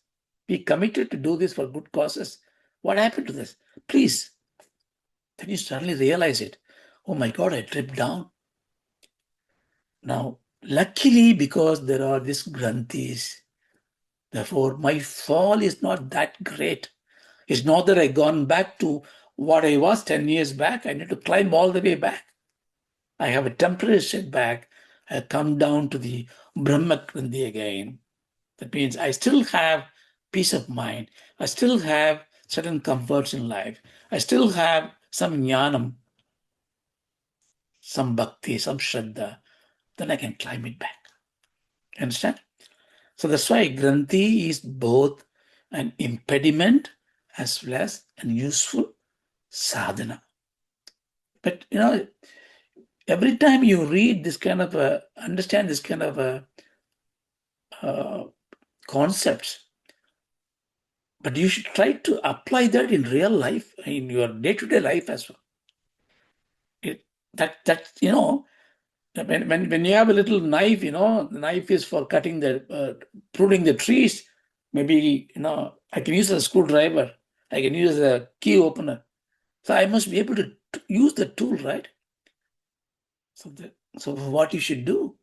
Be committed to do this for good causes. What happened to this? Please. Then you suddenly realize it. Oh my God, I tripped down. Now, luckily, because there are these granthis, therefore my fall is not that great. It's not that I've gone back to what I was 10 years back. I need to climb all the way back. I have a temporary setback. I come down to the Brahma Granthi again. That means I still have peace of mind. I still have certain comforts in life. I still have some jnanam, some bhakti, some shraddha. Then I can climb it back. Understand? So that's why Granthi is both an impediment as well as a useful sadhana. But every time you read this kind of understand this kind of concepts, but you should try to apply that in real life, in your day-to-day life as well. When you have a little knife, the knife is for cutting pruning the trees. Maybe I can use as a screwdriver. I can use as a key opener. So I must be able to use the tool, right? So what you should do,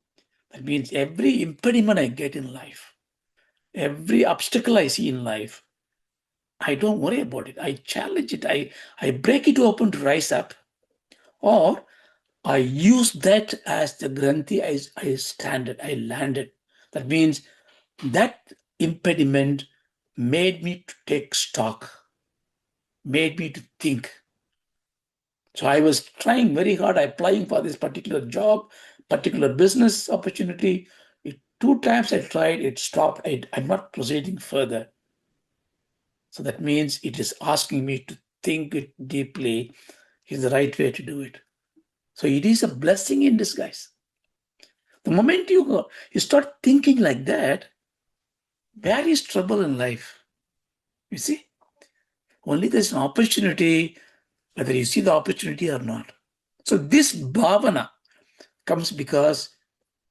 that means every impediment I get in life, every obstacle I see in life, I don't worry about it. I challenge it. I break it open to rise up, or I use that as the granthi. I stand it. I landed. That means that impediment made me to take stock, made me to think. So I was trying very hard, applying for this particular job, particular business opportunity. 2 times I tried, it stopped. I'm not proceeding further. So that means it is asking me to think it deeply is the right way to do it. So it is a blessing in disguise. The moment you start thinking like that, where is trouble in life? You see? Only there's an opportunity, whether you see the opportunity or not. So this bhavana comes because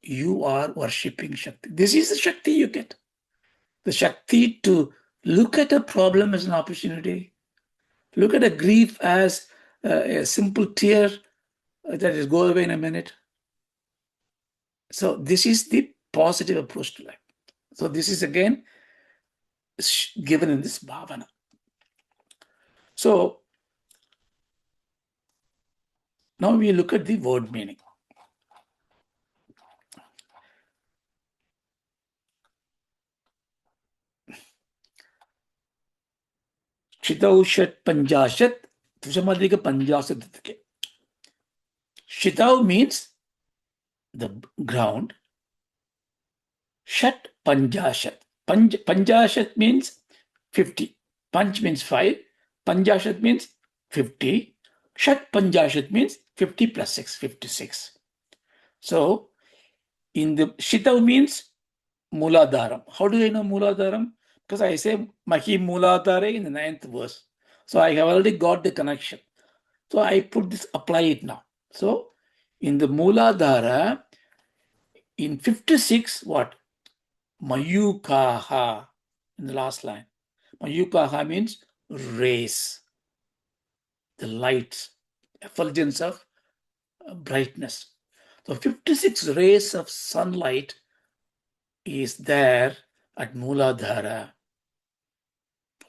you are worshipping Shakti. This is the Shakti you get. The Shakti to look at a problem as an opportunity, look at a grief as a simple tear that is go away in a minute. So this is the positive approach to life. So this is again given in this bhavana. So now we look at the word meaning. kṣitau ṣaṭ-pañcāśad, dvisamadhika-pañcāśadudakē. Kṣitau means the ground. ṣaṭ-pañcāśad. Pañcāśad means 50. Panch means 5. Pañcāśad means 50. ṣaṭ-pañcāśad means 50 plus 6, 56. So, in the kṣitau means mulcdhārā. How do I know mulcdhārā? Because I say mahi mulcdhārā in the 9th verse. So I have already got the connection. So I put this, apply it now. So in the mulcdhārā, in 56, what? Mayūkhā, in the last line. Mayūkhā means rays, the light, effulgence of brightness. So 56 rays of sunlight is there at mulcdhārā.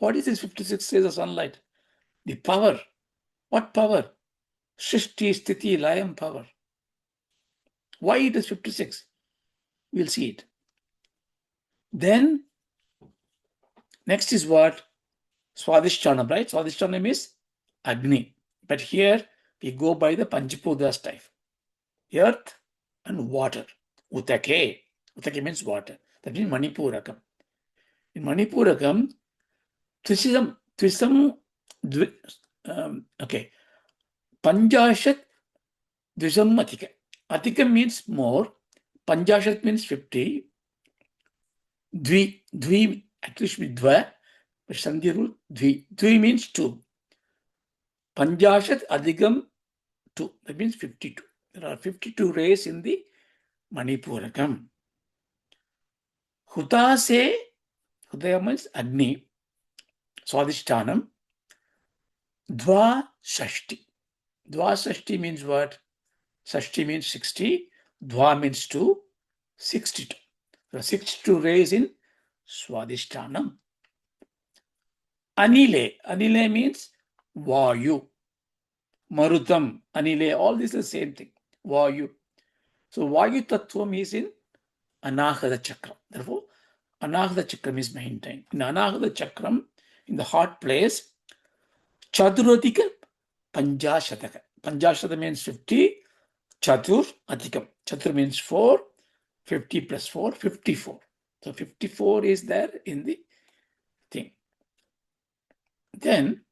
What is this 56 rays of sunlight? The power. What power? Srishti, Sthiti, Layam power. Why it is 56? We'll see it. Then, next is what? Svādishtānā, right? Svādishtānā means Agni. But here, we go by the Panchapūdas type. Earth and water. Udakē. Udakē means water. That means manipūraka. In manipūrakam, pañcāśad dvisam-adhika. Adhikam means more. Pañcāśad means 50. Dvi actually should be dva, but Sandhi rule, dvi means 2. Pañcāśad adhikam 2. That means 52. There are 52 rays in the manipūrakam. Hutāśē, hudaya means Agni, svādishtānam. dvāṣaṣṭi. Dvāṣaṣṭi means what? Saṣṭi means 60. Dva means 2. 62. There are 62 rays in svādishtānam. Anilē. Anilē means vayu. Marutam, anilē, all this is the same thing. Vayu. So vayu tattvam is in anāhatā chakra. Therefore, anāhatā chakram is maintained. In anāhatā chakram, in the heart place, caturadhikapañcāśad. Pañcāśad means 50. Chatur-adhikam. Chatur means 4. 50 plus 4, 54. So 54 is there in the thing. Then,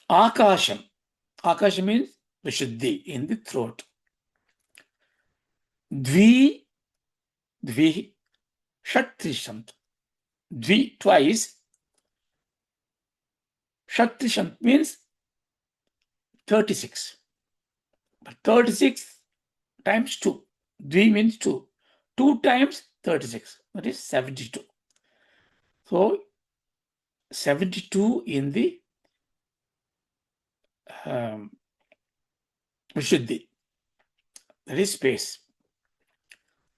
ākāśam. Ākāśam means visuddhi, in the throat. dvisamadhika-pañcāśad. Dvi, twice. ṣaṭ means 36. But 36 times 2. Dvi means 2. 2 times 36. That is 72. So, 72 in the visuddhi. That is space.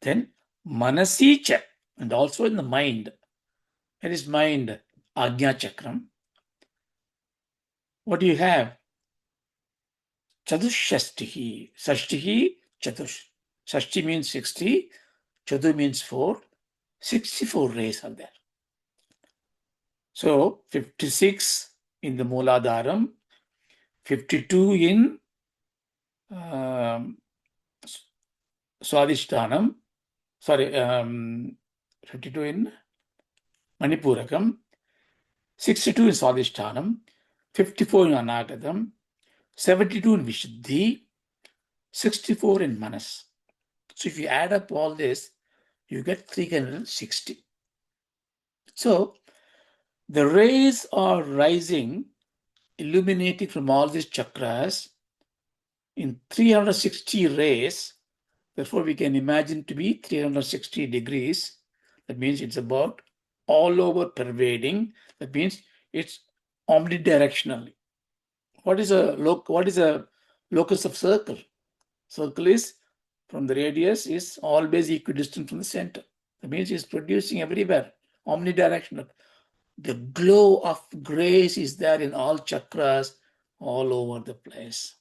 Then, manasi, and also in the mind. That is mind, agnjā chakram. What do you have? catuṣṣaṣṭi. Saṣṭi, chatush. Saṣṭi means 60. Chatu means 4. 64 rays are there. So, 56 in the mulcdhāram, 52 in svādishtānam, 52 in manipūrakam, 62 in svādishtānam, 54 in anāhatā, 72 in visuddhi, 64 in manasi. So if you add up all this, you get 360. So the rays are rising, illuminating from all these chakras in 360 rays. Therefore, we can imagine to be 360 degrees. That means it's about all over pervading. That means it's omnidirectionally. What is a locus of circle? Circle is from the radius is always equidistant from the center. That means it's producing everywhere, omnidirectional. The glow of grace is there in all chakras, all over the place.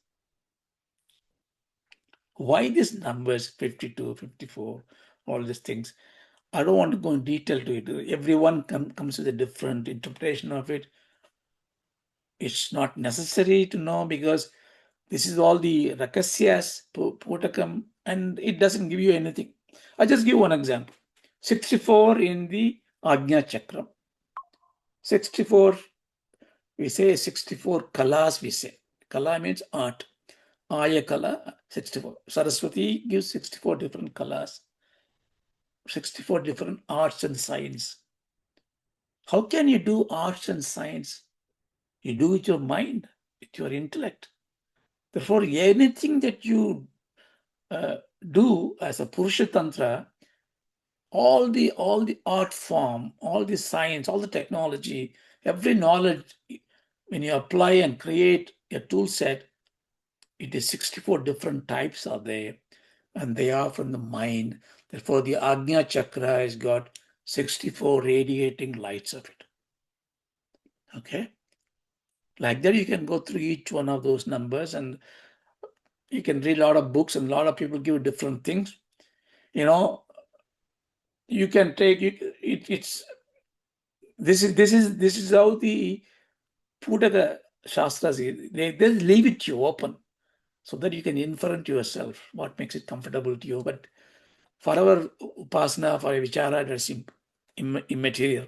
Why these numbers, 52, 54, all these things? I don't want to go in detail to it. Everyone comes with a different interpretation of it. It's not necessary to know because this is all the rakasyas, putakam, and it doesn't give you anything. I'll just give one example. 64 in the agnjā chakra. 64, we say 64 kalas, we say. Kala means art. Aya kala, 64. Saraswati gives 64 different kalas, 64 different arts and science. How can you do arts and science? You do with your mind, with your intellect. Therefore, anything that you do as a Purusha Tantra, all the art form, all the science, all the technology, every knowledge, when you apply and create a tool set, it is 64 different types are there, and they are from the mind. Therefore, the Agnjā chakra has got 64 radiating lights of it. Okay? Like that, you can go through each one of those numbers and you can read a lot of books and a lot of people give different things. You know, you can take it. This is how the Pūtaka Shastras, they leave it to you open so that you can infer to yourself what makes it comfortable to you. But for our upasana, for our vichara, that's immaterial.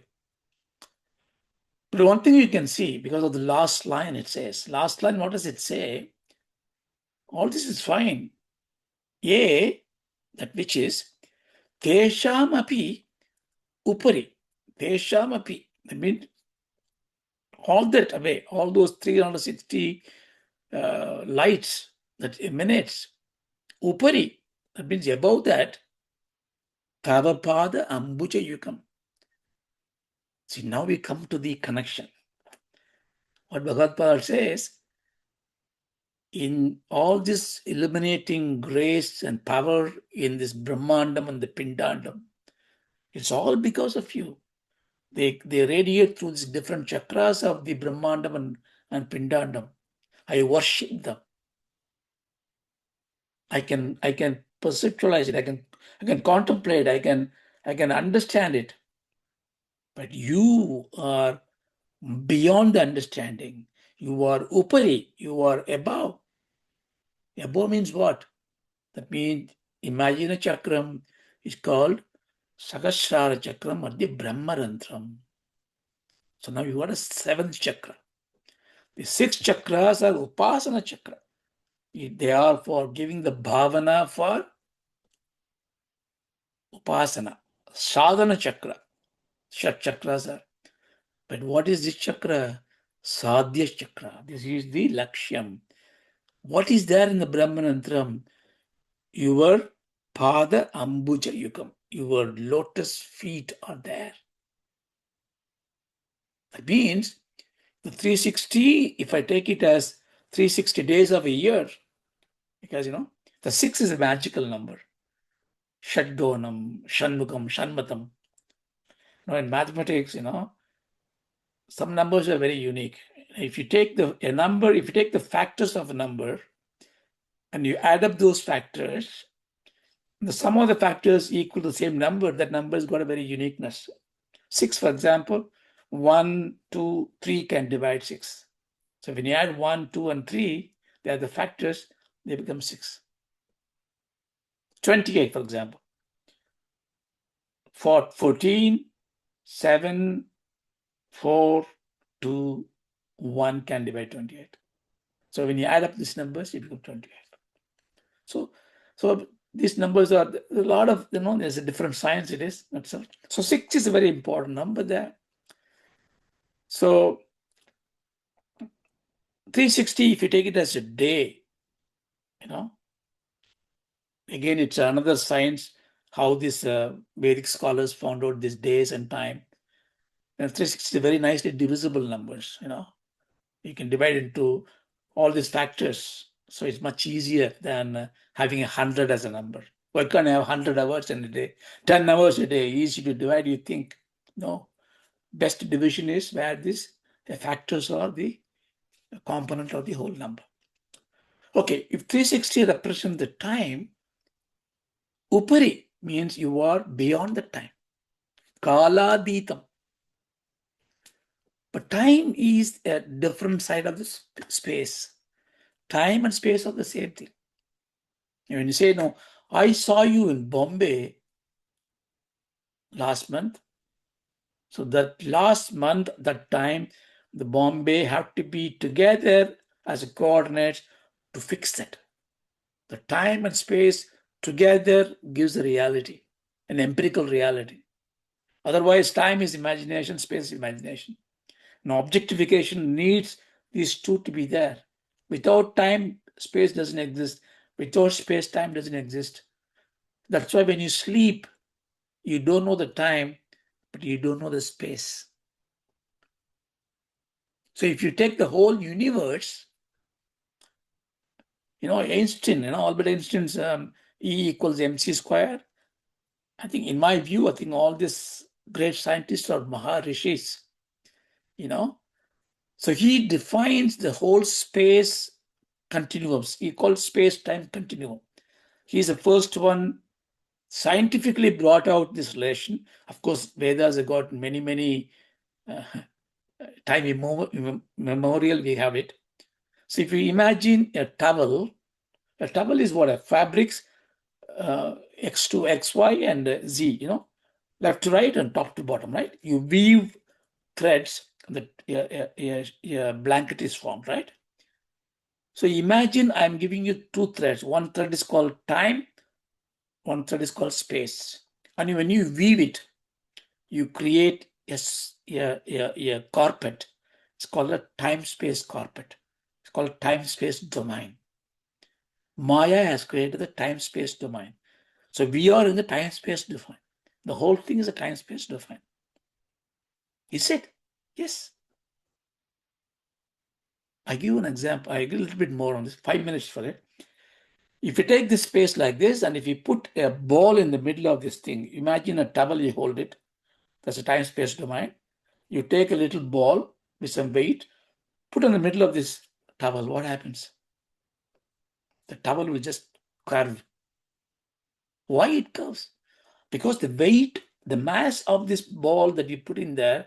But one thing you can see, because of the last line, it says, last line, what does it say? All this is fine. That which is tēṣām api upari. Tēṣām api. That means all that away, all those 360 lights that emanates. Upari. That means above that. Tava pādāmbujayugam. See, now we come to the connection. What Bhagavad says, in all this illuminating grace and power in this Brahmandam and the Pindandam, it's all because of you. They radiate through these different chakras of the Brahmandam and Pindandam. I worship them. I can perceptualize it. I can contemplate. I can understand it. But you are beyond the understanding. You are upari. You are above. Above means what? That means imagine a chakram is called Sahasrara chakram or the Brahmarantram. So now you got a 7th chakra. The 6 chakras are upasana chakra. They are for giving the bhavana for upasana. Sadhana chakra. Shat chakras are. But what is this chakra? Sadhya chakra. This is the lakshyam. What is there in the Brahmanantram? Your pādāmbujayugam. Your lotus feet are there. That means the 360, if I take it as 360 days of a year, because the 6 is a magical number. Shadgonam, Shanmukam, Shanmatam. In mathematics, some numbers are very unique. If you take the factors of a number and you add up those factors, the sum of the factors equal the same number, that number has got a very uniqueness. 6, for example, 1, 2, 3 can divide 6. So when you add 1, 2, and 3, they are the factors, they become 6. 28, for example. 14, 7, 4, 2, 1 can divide 28. So when you add up these numbers, it becomes 28. So these numbers are a lot of, there's a different science it is. So 6 is a very important number there. So 360, if you take it as a day, again, it's another science, how these Vedic scholars found out these days and time. And 360 is very nicely divisible numbers, You can divide into all these factors. So it's much easier than having 100 as a number. Why can't I have 100 hours in a day? 10 hours a day, easy to divide, you think. No. Best division is where the factors are the component of the whole number. Okay, if 360 represents the time, upari means you are beyond the time. Kaladītam. But time is a different side of the space. Time and space are the same thing. And when you say, no, I saw you in Bombay last month. So that last month, that time, the Bombay have to be together as a coordinate to fix that. The time and space together gives a reality, an empirical reality. Otherwise, time is imagination, space is imagination. Now, objectification needs these two to be there. Without time, space doesn't exist. Without space, time doesn't exist. That's why when you sleep, you don't know the time, but you don't know the space. So if you take the whole universe, Einstein, Albert Einstein's E equals mc square. I think in my view, all these great scientists are Maharishis, So he defines the whole space continuums. He calls space-time continuum. He's the first one scientifically brought out this relation. Of course, Vedas have got many time immemorial, we have it. So if you imagine a towel is what? A fabrics, X to X, Y, and Z, left to right and top to bottom, right? You weave threads that a blanket is formed, right? So imagine I'm giving you two threads. One thread is called time, one thread is called space. And when you weave it, you create a carpet. It's called a time-space carpet. It's called time-space domain. Maya has created the time-space domain. So we are in the time-space domain. The whole thing is a time-space domain. Is it? Yes. I give an example. I give a little bit more on this, 5 minutes for it. If you take this space like this, and if you put a ball in the middle of this thing, imagine a towel, you hold it. That's a time-space domain. You take a little ball with some weight, put in the middle of this towel. What happens? The towel will just curve. Why it curves? Because the weight, the mass of this ball that you put in there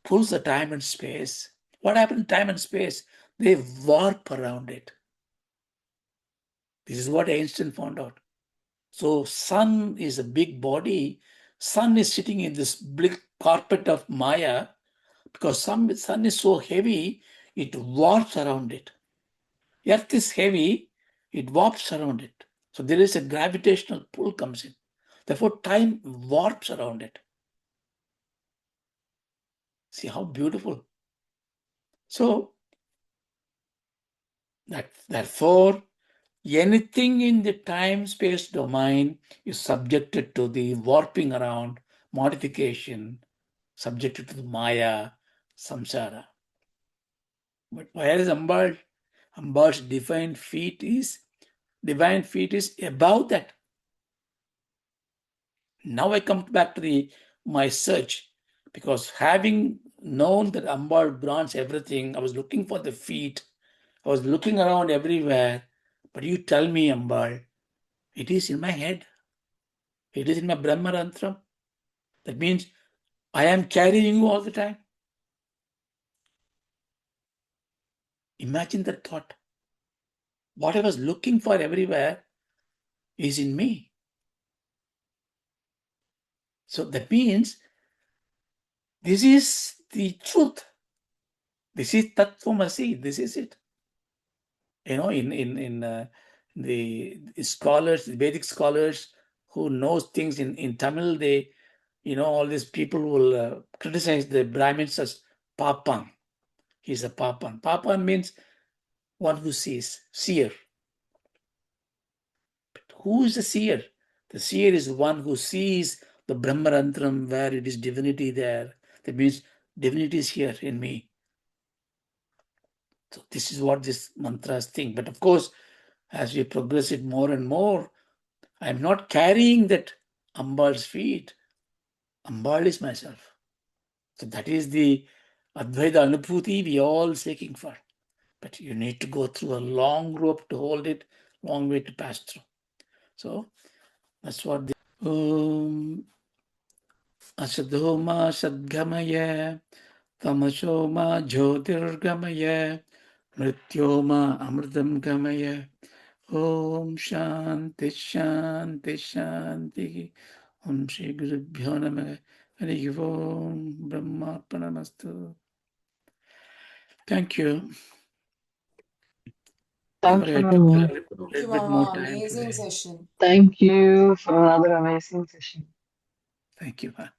pulls the time and space. What happens in time and space? They warp around it. This is what Einstein found out. So sun is a big body. Sun is sitting in this big carpet of Maya because sun is so heavy, it warps around it. Earth is heavy, it warps around it. So there is a gravitational pull comes in. Therefore, time warps around it. See how beautiful. So, therefore, anything in the time-space domain is subjected to the warping around, modification, subjected to the Maya, samsara. But where is Ambal? Ambal's divine feet is above that. Now I come back to my search, because having known that Ambal grants everything, I was looking for the feet. I was looking around everywhere. But you tell me, Ambal, it is in my head. It is in my Brahmarantram. That means I am carrying you all the time. Imagine that thought. What I was looking for everywhere is in me. So that means this is the truth. This is Tattvamasi. This is it. You know, in the scholars, the Vedic scholars who knows things in Tamil, they, all these people will criticize the Brahmins as Papan. He's a Papan. Papan means one who sees, seer. But who is the seer? The seer is one who sees the Brahmarantram where it is divinity there. That means divinity is here in me. So this is what this mantras think. But of course, as we progress it more and more, I'm not carrying that Ambal's feet. Ambal is myself. So that is the Advaita Anubhuti we all seeking for. But you need to go through a long rope to hold it, long way to pass through. So that's what the Asadhoma Sadgamaya, Tamasoma Jyotirgamaya, Mrityoma Amritam Gamaya. Om Shanti Shanti Shanti. Om Shri Gurubhyo Namaha. Hari Om Brahmarpanamastu. Thank you. Thank Sorry, I you, took a Namaha. little bit more time Amazing today. session. Thank you for another amazing session. Thank you, man.